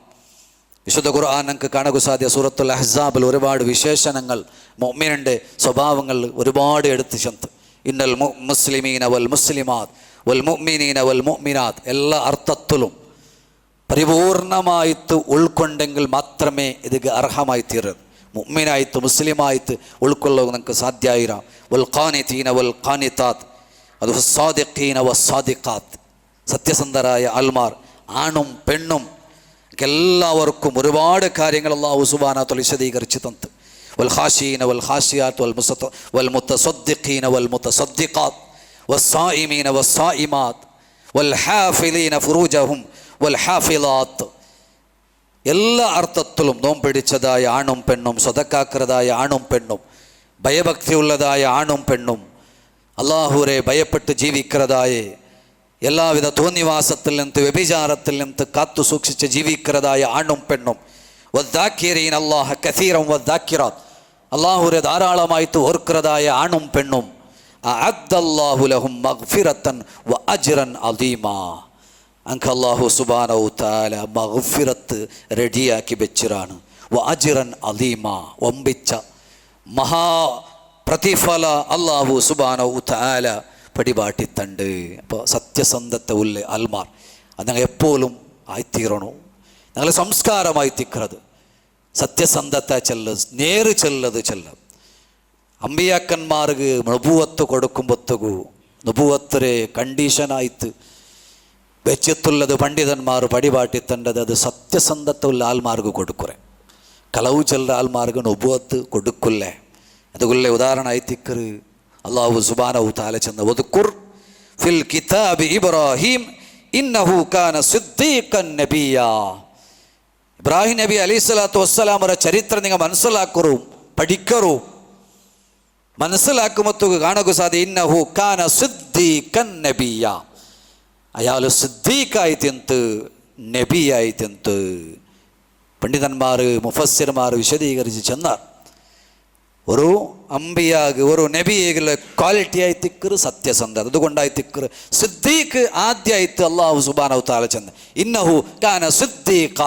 വിശുദ്ധ ഖുർആൻ നമുക്ക് കാണുക സാധ്യ സൂറത്തുൽ അഹ്സാബിൽ ഒരുപാട് വിശേഷണങ്ങൾ മുഅ്മിനിൻ്റെ സ്വഭാവങ്ങൾ ഒരുപാട് എടുത്ത് ചെന്ന് ഇന്നൽ മുസ്ലിമീന വൽ മുസ്ലിമാത്ത് വൽ മുഅ്മിനീന വൽ മുഅ്മിനാത്ത് എല്ലാ അർത്ഥത്തിലും പരിപൂർണമായിട്ട് ഉൾക്കൊണ്ടെങ്കിൽ മാത്രമേ ഇതിക്ക് അർഹമായി തീരൂ. മുഅ്മിനായിട്ട് മുസ്ലിമായിട്ട് ഉൾക്കൊള്ളുക നമുക്ക് സാധ്യമായിരാം. വൽ ഖാനിതീന വൽ ഖാനിതാത്ത് അത് സാദിഖീന വസ്സാദിഖാത്ത് സത്യസന്ധരായ ആൽമാർ ആണും പെണ്ണും എല്ലാവർക്കും ഒരുപാട് കാര്യങ്ങൾ അല്ലാഹു സുബ്ഹാനഹു വ തആല വിശദീകരിച്ച് തന്നു. വൽ ഖാശീന വൽ ഖാശിയാത്ത് വൽ മുത്തസദ്ദിഖീന വൽ മുത്തസദ്ദിഖാത്ത് വസ്സായിമീന വസ്സായിമാത്ത് വൽ ഹാഫിളീന ഫുറൂജഹും വൽ ഹാഫിളാത്ത് എല്ലാ അർത്ഥത്തിലും നോമ്പിടിച്ചതായ ആണും പെണ്ണും, സ്വതക്കാക്കരതായ ആണും പെണ്ണും, ഭയഭക്തിയുള്ളതായ ആണും പെണ്ണും, അള്ളാഹുരെ ഭയപ്പെട്ട് ജീവിக்கிறതായ എല്ലാവിധ തോന്നിവാസത്തിൽ നിന്ന് വ്യഭിചാരത്തിൽ നിന്ന് കാത്തു സൂക്ഷിച്ച് ജീവിக்கிறതായ ആണും പെണ്ണും, വദ്ദാക്കിരീൻ അല്ലാഹ കസീറൻ വദ്ദാക്കിറാത്ത് അള്ളാഹുരെ ധാരാളമായിട്ട് ഓർக்கிறതായ ആണും പെണ്ണും, അഅദ്ദല്ലാഹു ലഹും മഗ്ഫിറത്തൻ വ അജ്റൻ അദീമാ അൻക അല്ലാഹു സുബ്ഹാനഹു വ തആല മഗ്ഫിറത്ത് റെഡിയാക്കി വെച്ചിറാണ്. വ അജ്റൻ അദീമാ വമ്പിച്ച മഹാ പ്രതിഫല അല്ലാഹു സുബ്ഹാനഹു വ തആല പടിപാട്ടിത്തണ്ട്. അപ്പോൾ സത്യസന്ധത്തെ ഉള്ള ആൽമാർ അത് ഞങ്ങൾ എപ്പോഴും ആയിത്തീരണു. ഞങ്ങൾ സംസ്കാരമായി തിക്കുന്നത് സത്യസന്ധത്തെ ചെല്ല് നേര് ചെല്ലത് ചെല്ല. അമ്പിയാക്കന്മാർക്ക് നുബുവത്ത് കൊടുക്കുമ്പോഴത്തേക്കു നുബുവത്തിരെ കണ്ടീഷനായിട്ട് വെച്ചിട്ടുള്ളത് പണ്ഡിതന്മാർ പടിപാട്ടിത്തണ്ടത് അത് സത്യസന്ധത്തെ ഉള്ള ആൽമാർക്ക് കൊടുക്കുറേ. കളവ് ചെല്ല ആൽമാർക്ക് നുബുവത്ത് കൊടുക്കില്ലേ. അതുകൊള്ള ഉദാഹരണമായി തിക്കറ് അല്ലാഹു സുബ്ഹാനഹു വ തആല ചെന്ന് വദ്കുർ ഫിൽ കിതാബി ഇബ്രാഹിം ഇന്നഹു കാന സിദ്ദീഖൻ നബിയ്യ. ഇബ്രാഹിം നബി അലൈഹിസ്സലാത്തു വസ്സലാമയുടെ ചരിത്രം നിങ്ങൾ മനസ്സിലാക്കറൂ, പഠിക്കറൂ. മനസ്സിലാക്കുമ്പോൾ കാണുക സാധ്യ ഇന്നഹു കാന സിദ്ദീഖൻ നബിയ്യ. അയാൾ സിദ്ദീഖായിത്തെന്ത് നബിയായിത്തെന്ത് പണ്ഡിതന്മാർ മുഫസ്സിർമാർ വിശദീകരിച്ച് ചെന്നാർ. ഒരു അമ്പിയാഗ് ഒരു നബിയുള്ള ക്വാളിറ്റി ആയി തിക്കറ് സത്യസന്ധത. അതുകൊണ്ടായി തിക്കറ് സിദ്ദീഖ് ആദ്യമായിട്ട് അല്ലാഹു സുബ്ഹാനഹു വ തആല ചെന്ന് ഇന്നഹു കാന സിദ്ദീഖ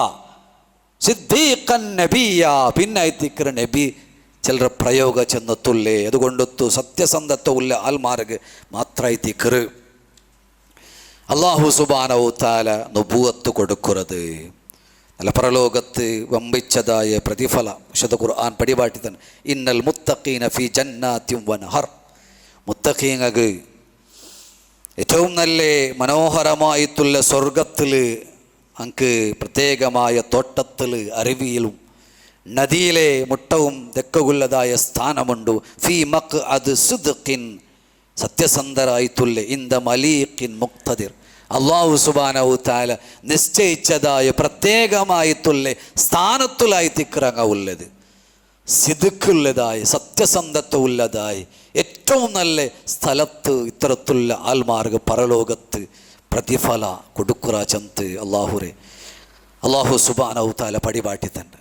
സിദ്ദീഖൻ നബിയ്യ. പിന്നെ ആയി തിക്കറ് നബി ചിലർ പ്രയോഗ ചെന്നെത്തുള്ളേ. അതുകൊണ്ടൊത്തു സത്യസന്ധത ഉള്ള ആൽമാർക്ക് മാത്രമായി തിക്കറ് അല്ലാഹു സുബ്ഹാനഹു വ തആല നുബുവത്ത് കൊടുക്കുന്നത്. അല്ല പരലോകത്ത് വമ്പിച്ചതായ പ്രതിഫല വിശുദ്ധ ഖുർആൻ പടിപാട്ടി തന്നെ ഇന്നൽ മുത്തഖീന ഫീ ജന്നാത്തിൻ വനഹർ. മുത്തഖീങ്ങൾക്ക് ഏറ്റവും നല്ല മനോഹരമായിട്ടുള്ള സ്വർഗത്തിൽ അങ്ക് പ്രത്യേകമായ തോട്ടത്തിൽ അരുവിയിലും നദിയിലെ മുട്ടവും തെക്കുള്ളതായ സ്ഥാനമുണ്ട്. ഫീ മഖ് അത് സിദ്ഖിൻ സത്യസന്ധരായിട്ടുള്ള ഇന്ദ മലീഖിൻ മുഖ്തദിർ അല്ലാഹു സുബ്ഹാനഹു വ തആല നിശ്ചയിച്ചതായ പ്രത്യേകമായിട്ടുള്ള സ്ഥാനത്തിലായി തിക്കറങ്ങ ഉള്ളത് സിദ്ഖുള്ളതായി സത്യസന്ധത ഉള്ളതായി ഏറ്റവും നല്ല സ്ഥലത്ത് ഇത്തരത്തിലുള്ള ആൽമാർക്ക് പരലോകത്ത് പ്രതിഫല കൊടുക്കുറ ചന്ത് അല്ലാഹു സുബ്ഹാനഹു വ തആല പടിപാട്ടി തന്നെ.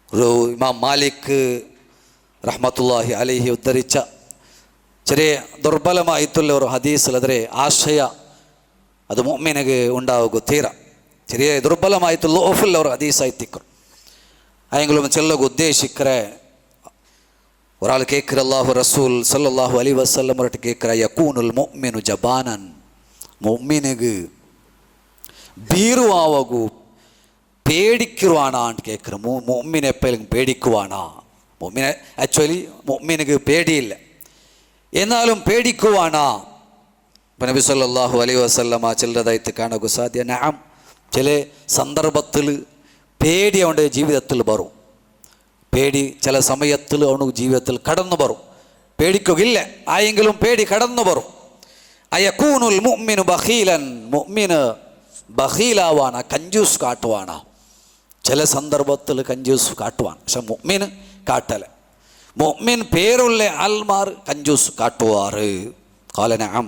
ഒരു ഇമാം മാലിക് റഹ്മത്തുള്ളാഹി അലൈഹി ഉദ്ധരിച്ച ചെറിയ ദുർബലമായിട്ടുള്ള ഒരു ഹദീസിൽ അതിരെ ആശയ അത് മുഅ്മിനക്ക് ഉണ്ടാവുക തീര ചെറിയ ദുർബലമായിട്ടുള്ള ഓഫുള്ള ഒരു ഹദീസായി തിക്കും. അയെങ്കിലും ചെല്ലക ഉദ്ദേശിക്കറ ഒരാൾ കേൾക്കറ അല്ലാഹു റസൂൽ സല്ലല്ലാഹു അലൈഹി വസല്ലം ഒരട്ട് കേൾക്കറ യകൂനുൽ മുഅ്മിനു ജബാനൻ. മുഅ്മിനക്ക് ബീറുവാവകു പേടിക്കുവാണാ കേൾക്കറ. മുഅ്മിൻ എപ്പോഴും പേടിക്കുവാണാ. മുഅ്മിനെ ആക്ച്വലി മുഅ്മിനക്ക് പേടിയില്ല, എന്നാലും പേടിക്കുവാണാ. നബി സല്ലല്ലാഹു അലൈഹി വസല്ലം ചിലതായിട്ട് കാണുക സാധ്യ. നഅം ചില സന്ദർഭത്തിൽ പേടി അവൻ്റെ ജീവിതത്തിൽ വരും. പേടി ചില സമയത്തിൽ അവന് ജീവിതത്തിൽ കടന്നു വരും. പേടിക്കുകയില്ല, ആയെങ്കിലും പേടി കടന്നു വരും. അയകൂനുൽ മുഅ്മിനു ബഖീലൻ. മുഅ്മിന് ബഖീലാവാണ്, കഞ്ചൂസ് കാട്ടുവാണ്. ചില സന്ദർഭത്തിൽ കഞ്ചൂസ് കാട്ടുവാണ്, പക്ഷെ മുഅ്മിന് കാട്ടല. മുഅ്മിൻ പേരുള്ള ആൽമാർ കഞ്ചൂസ് കാട്ടുവാറ്. ഖാല നഅം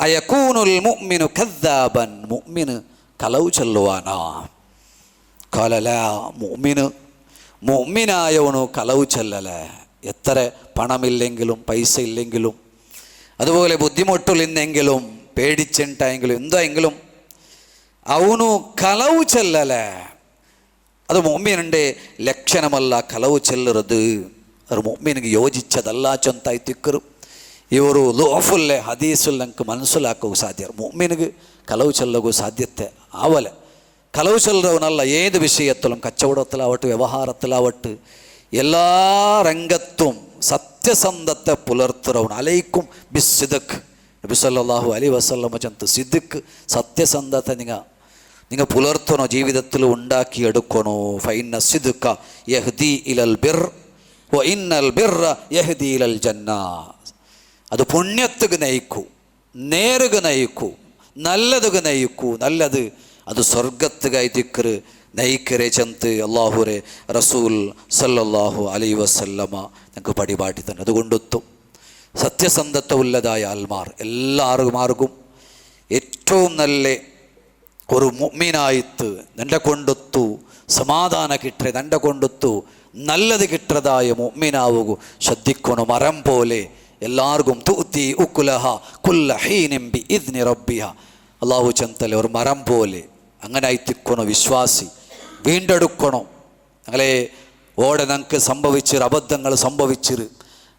അയകൂനുൽ മുഅ്മിനു കദ്ദാബൻ. മുഅ്മിന് കളവ് ചൊല്ലുവാനാ. ഖാല ലാ. മുഅ്മിനായവനു കളവ് ചൊല്ലല. എത്ര പണമില്ലെങ്കിലും പൈസ ഇല്ലെങ്കിലും അതുപോലെ ബുദ്ധിമുട്ടില്ലെന്നെങ്കിലും പേടിച്ചിട്ടായെങ്കിലും എന്തായെങ്കിലും ಅವನು ಕಲವು ಚೆಲ್ಲಲೆ. ಅದು ಮುഅ್ಮಿನಿൻ്റെ ലക്ഷണമല്ല കലവ് ചെല്ലരുത്. അത് മുഅ്മിനിಗೆ യോജിച്ചതല്ല ചൊന്തായിത്തിക്കರು. ಇವರು ಲೋಫುಲ್ಲೆ ಹದೀಸುಲ್ ನಂಗೆ ಮನಸ್ಸುಲಾಕೋಗೂ ಸಾಧ್ಯ. ಮುഅ್ಮಿನಿಗೆ ಕಲವು ಚೆಲ್ಲಗೂ ಸಾಧ್ಯತೆ ಆವಲೆ. കലവ് ചെല്ലവനല്ല. ഏത് വിഷയത്തിലും, കച്ചവടത്തിലാവട്ടെ വ്യവഹാരത്തിലാവട്ടെ എല്ലാ രംഗത്തും സത്യസന്ധത്തെ പുലർത്തുന്നവൻ. അലൈക്കും ബിസ്സിദ്ഖ്. നബി സല്ലല്ലാഹു അലൈഹി വസല്ലമ ചന്ത് സിദ്ഖ് സത്യസന്ധത്തെ നിങ്ങൾ പുലർത്തണോ, ജീവിതത്തിൽ ഉണ്ടാക്കിയെടുക്കണോ. ഫൈന സിദ്ഖ യഹ്ദി ഇലൽ ബിർ വ ഇന്നൽ ബിർറ യഹ്ദി ഇലൽ ജന്ന. അത് പുണ്യത്തുക്ക് നയിക്കൂ, നേരുക നയിക്കൂ, നല്ലതുക നയിക്കൂ. നല്ലത് ಅದು ಸ್ವರ್ಗತ್ತಿಗಾಯಿ ದಿಕ್ಕರು ನೈಕರೆ ಚಂತ್ ಅಲ್ಲಾಹುರೆ റസൂൽ സല്ലല്ലാഹു അലൈഹി വസല്ലമ ഞങ്ങൾക്ക് പടിപാട്ടി തന്നെ. അതുകൊണ്ടൊത്തും സത്യസന്ധത്വമുള്ളതായ ആൽമാർ എല്ലാവർക്കും ഏറ്റവും നല്ല ഒരു മുഅ്മിനായിത്ത് നിന്റെ കൊണ്ടൊത്തു സമാധാന കിട്ടರೆ, നിന്റെ കൊണ്ടൊത്തു നല്ലത് കിട്ടതായ മുഅ്മിനാവുകൂ ശ്രദ്ധിക്കണം. മരം പോലെ എല്ലാവർക്കും തൂത്തി ഉക്കുലഹ കുല്ല ഹീനിൻ ബിഇദ്നി റബ്ബിഹ. അള്ളാഹു ചന്തലെ ഒരു മരം പോലെ അങ്ങനെ ആയിത്തിക്കണോ വിശ്വാസി. വീണ്ടെടുക്കണം. ഞങ്ങളെ ഓടെ ഞങ്ങൾക്ക് സംഭവിച്ചൊരു അബദ്ധങ്ങൾ സംഭവിച്ചിര്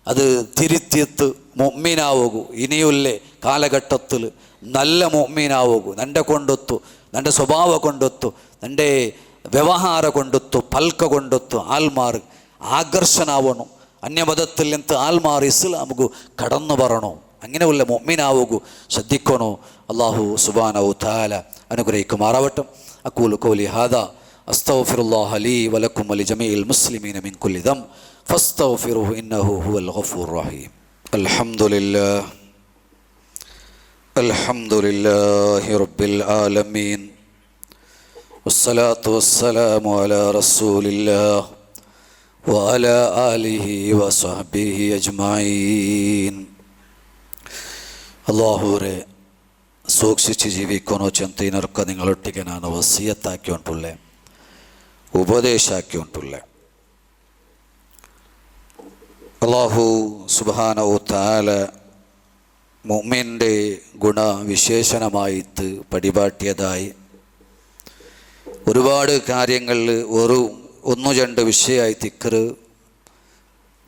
അത് തിരുത്തിയത്ത് മുഅ്മിനാവുകൂ. ഇനിയുള്ള കാലഘട്ടത്തിൽ നല്ല മുഅ്മിനാവുകൂ. നിൻ്റെ കൊണ്ടൊത്തു, നിൻ്റെ സ്വഭാവ കൊണ്ടൊത്തു, നിൻ്റെ വ്യവഹാര കൊണ്ടൊത്തു, പൽക്ക കൊണ്ടൊത്തു ആൽമാർ ആകർഷണാവണം. അന്യമതത്തിൽ നിന്ന് ആൽമാർ ഇസ്ലാമുകു കടന്നു പറയണോ. അങ്ങനെയുള്ള മുഅ്മിനാവുകൂ ശ്രദ്ധിക്കണോ. അല്ലാഹു സുബ്ഹാനഹു തആല അനുഗ്രഹിക്കുമാറാവട്ടെ. അഖൂലു ഖൗലി ഹാദാ അസ്തഗ്ഫിറുല്ലാഹ ലീ വലക്കും വലിജമീഇൽ മുസ്ലിമീന മിൻ കുല്ലി ദംബ് ഫസ്തഗ്ഫിറുഹു ഇന്നഹു ഹുവൽ ഗഫൂറുർ റഹീം. അൽഹംദുലില്ലാഹി റബ്ബിൽ ആലമീൻ വസ്സലാത്തു വസ്സലാമു അലാ റസൂലില്ലാഹ് വഅലാ ആലിഹി വസഹ്ബിഹി അജ്മഈൻ. അല്ലാഹുവേ സൂക്ഷിച്ച് ജീവിക്കണോ ചെന്തീനർക്ക് നിങ്ങളൊട്ടിಗೆ ನಾನು ವಸಿಯತ್ತಾಕಿ ಉಂಟುಳ್ಳೆ, ഉപദേശാക്കി ഉണ്ടുള്ളെ. അല്ലാഹു സുബ്ഹാനഹു തആല മുഅ്മിൻ്റെ ഗുണവിശേഷണമായിട്ട് പടിപാട്ടിയതായി ഒരുപാട് കാര്യങ്ങളിൽ ഒന്നു രണ്ട് വിഷയമായി തിക്കറ്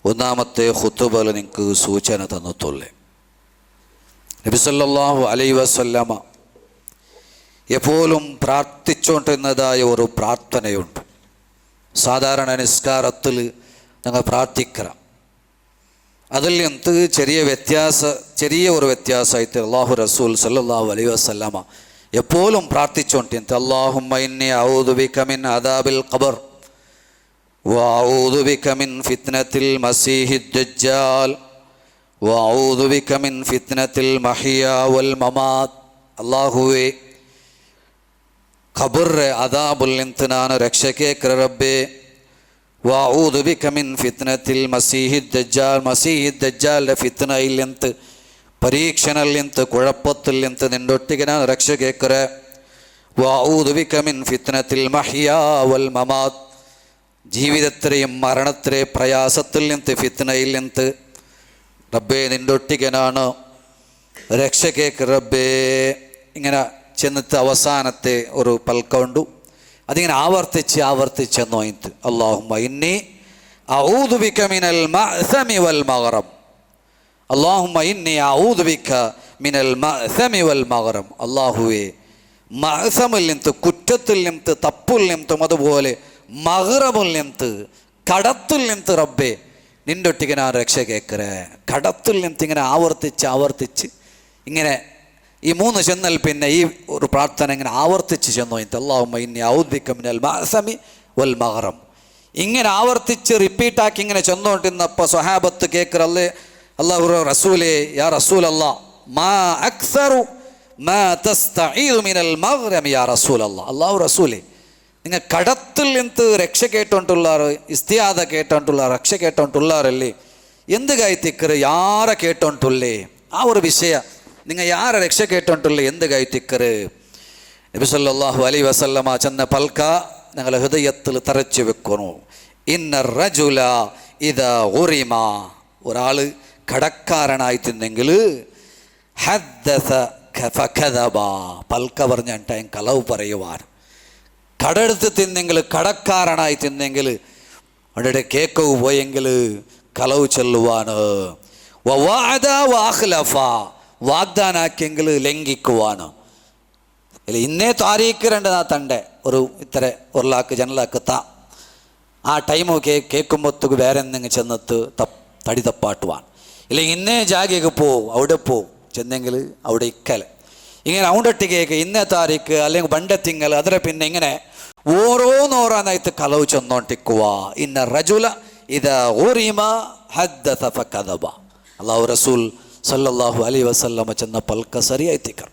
ഒന്നാമത്തെ ഖുതുബയിൽ നിങ്ങൾക്ക് സൂചന തന്നിട്ടുള്ളേ. നബി സല്ലല്ലാഹു അലൈഹി വസല്ലമ എപ്പോഴും പ്രാർത്ഥിച്ചുകൊണ്ടിരുന്നതായ ഒരു പ്രാർത്ഥനയുണ്ട്. സാധാരണ നിസ്കാരത്തിൽ ഞങ്ങൾ പ്രാർത്ഥിക്കണം. അതിൽ നിന്ന് ചെറിയ ഒരു വ്യത്യാസമായിട്ട് അല്ലാഹു റസൂൽ സല്ലല്ലാഹു അലൈഹി വസല്ലമ എപ്പോഴും പ്രാർത്ഥിച്ചുകൊണ്ടിരുന്നത് അല്ലാഹുമ്മ ഇന്നി അഊദു ബിക മിൻ അദാബിൽ ഖബർ വഅഊദു ബിക മിൻ ഫിത്നത്തിൽ മസീഹിദ് ദജ്ജാൽ വഅഊദു ബിക മിൻ ഫിത്നത്തിൽ മഹിയാ വൽ മമാത്. അല്ലാഹുവേ, ഖബറിലെ അദാബിൽ നിന്ന് ഞാൻ രക്ഷകേക്ക് റബ്ബേ. വഅഊദു ബിക മിൻ ഫിത്നത്തിൽ മസീഹിദ് ദജ്ജാൽ, മസീഹിദ് ദജ്ജാലിൻ്റെ ഫിത്നയിൽ നിന്ന്, പരീക്ഷണയിൽ നിന്ന്, കുഴപ്പത്തിൽ നിന്ന് നിന്നൊട്ടിಗೆ ഞാൻ രക്ഷകേക്കറെ. വഅഊദു ബിക മിൻ ഫിത്നത്തിൽ മഹിയാ വൽ മമാത്, ജീവിതത്തിലെയും മരണത്തിലെ പ്രയാസത്തിൽ നിന്ന്, ഫിത്നയിൽ നിന്ന് റബ്ബേ നിന്നൊട്ടിಗೆ ನಾನು രക്ഷകേക്ക് റബ്ബേ. ഇങ്ങനെ ചെന്നിട്ട് അവസാനത്തെ ഒരു പൽക്കമുണ്ട്. അതിങ്ങനെ ആവർത്തിച്ചെന്നോ ഇത് അല്ലാഹുമ്മ ഇന്നി അഊദു ബിക മിനൽ മഅ്സമി വൽ മഗ്റം. അല്ലാഹുമ്മ ഇന്നി അഊദു ബിക മിനൽ മഅ്സമി വൽ മഗ്റം. അല്ലാഹുവേ, മഅ്സമിൽ നിന്ന്, കുറ്റത്തിൽ നിന്ന്, തപ്പിൽ നിന്നും, അതുപോലെ മഗ്റമിൽ നിന്ന്, കടത്തിൽ നിന്ന് റബ്ബേ നിൻ്റെ ഒട്ടിಗೆ ഞാൻ രക്ഷകേക്കറെ. കടത്തിൽ നിന്ന് ഇങ്ങനെ ആവർത്തിച്ച് ഇങ്ങനെ ഈ മൂന്ന് ചെന്നാൽ പിന്നെ ഈ ഒരു പ്രാർത്ഥന ഇങ്ങനെ ആവർത്തിച്ച് ചെന്നോ ഇത് അല്ലാഹുമ്മ ഇന്നി അഊദു ബിക മിനൽ മഅ്സമി വൽ മഗ്റം. ഇങ്ങനെ ആവർത്തിച്ച് റിപ്പീറ്റാക്കി ഇങ്ങനെ ചെന്നോണ്ടിരുന്നപ്പോൾ സ്വഹാബത്ത് കേൾക്കറല്ലേ, അല്ലാഹു റസൂലേ, യാ റസൂലല്ലാ മാ അക്സറു മാ തസ്തഈദു മിനൽ മഗ്റം യാ റസൂലല്ലാ. അല്ലാഹു റസൂലേ, നിങ്ങൾ കടത്തിൽ നിന്ന് രക്ഷ കേട്ടോണ്ടുള്ളാർ, ഇസ്തിയാദ കേട്ടോണ്ടുള്ളാർ, രക്ഷ കേട്ടോണ്ടുള്ളാരല്ലേ, എന്ത് കായ്ത്തിക്കറ്, യാരെ കേട്ടോണ്ടുള്ളേ, ആ ഒരു വിഷയ നിങ്ങൾ യാരെ രക്ഷ കേട്ടോണ്ടുള്ളേ, എന്ത് കായ്ത്തിക്കറ്. നബി സല്ലല്ലാഹു അലൈഹി വസല്ലമ ചെന്ന പൽക്ക ഞങ്ങളെ ഹൃദയത്തിൽ തറച്ചു വെക്കണു. ഇന്ന റജുല ഇദാ ഗുറിമ, ഒരാൾ കടക്കാരനായിട്ടുണ്ടെങ്കിൽ ഹദ്ദസ പൽക്ക പറഞ്ഞിട്ട് കളവ് പറയുവാൻ. കടെടുത്ത് തിന്നെങ്കിൽ കടക്കാരനായി തിന്നെങ്കിൽ അവിടെ കേക്കവ് പോയെങ്കിൽ കളവ് ചെല്ലുവാൻ. വാഗ്ദാനാക്കിയെങ്കിൽ ലംഘിക്കുവാൻ. അല്ല ഇന്നേ താരീഖ് രണ്ട് തൻ്റെ ഒരു ഇത്ര ഉരുളാക്ക് ജനലാക്ക് ആ ടൈമ് കേൾക്കുമ്പോഴത്തേക്ക് വേറെ എന്തെങ്കിലും ചെന്നത്ത് തടി തപ്പാട്ടുവാൻ. ഇല്ലെങ്കിൽ ഇന്നേ ജാഗയ്ക്ക് പോവും, അവിടെ പോവും ചെന്നെങ്കിൽ അവിടെ ഇക്കൽ ഇങ്ങനെ ഔണ്ടൊട്ടിക്കേക്ക് ഇന്നേ താരീഖ് അല്ലെങ്കിൽ ബണ്ടത്തിങ്ങൽ അതിരെ പിന്നെ ഇങ്ങനെ ഓരോന്നോരോന്നായിട്ട് കളവ് ചെന്നോണ്ടിക്കുക. ഇന്ന റജുല ഇത് ഓറിമ ഹദ്ദസ ഫകദബ. അല്ലാഹു റസൂൽ സല്ലല്ലാഹു അലൈഹി വസല്ലമ ചെന്ന പൽക്ക സരിയായിത്തിക്കർ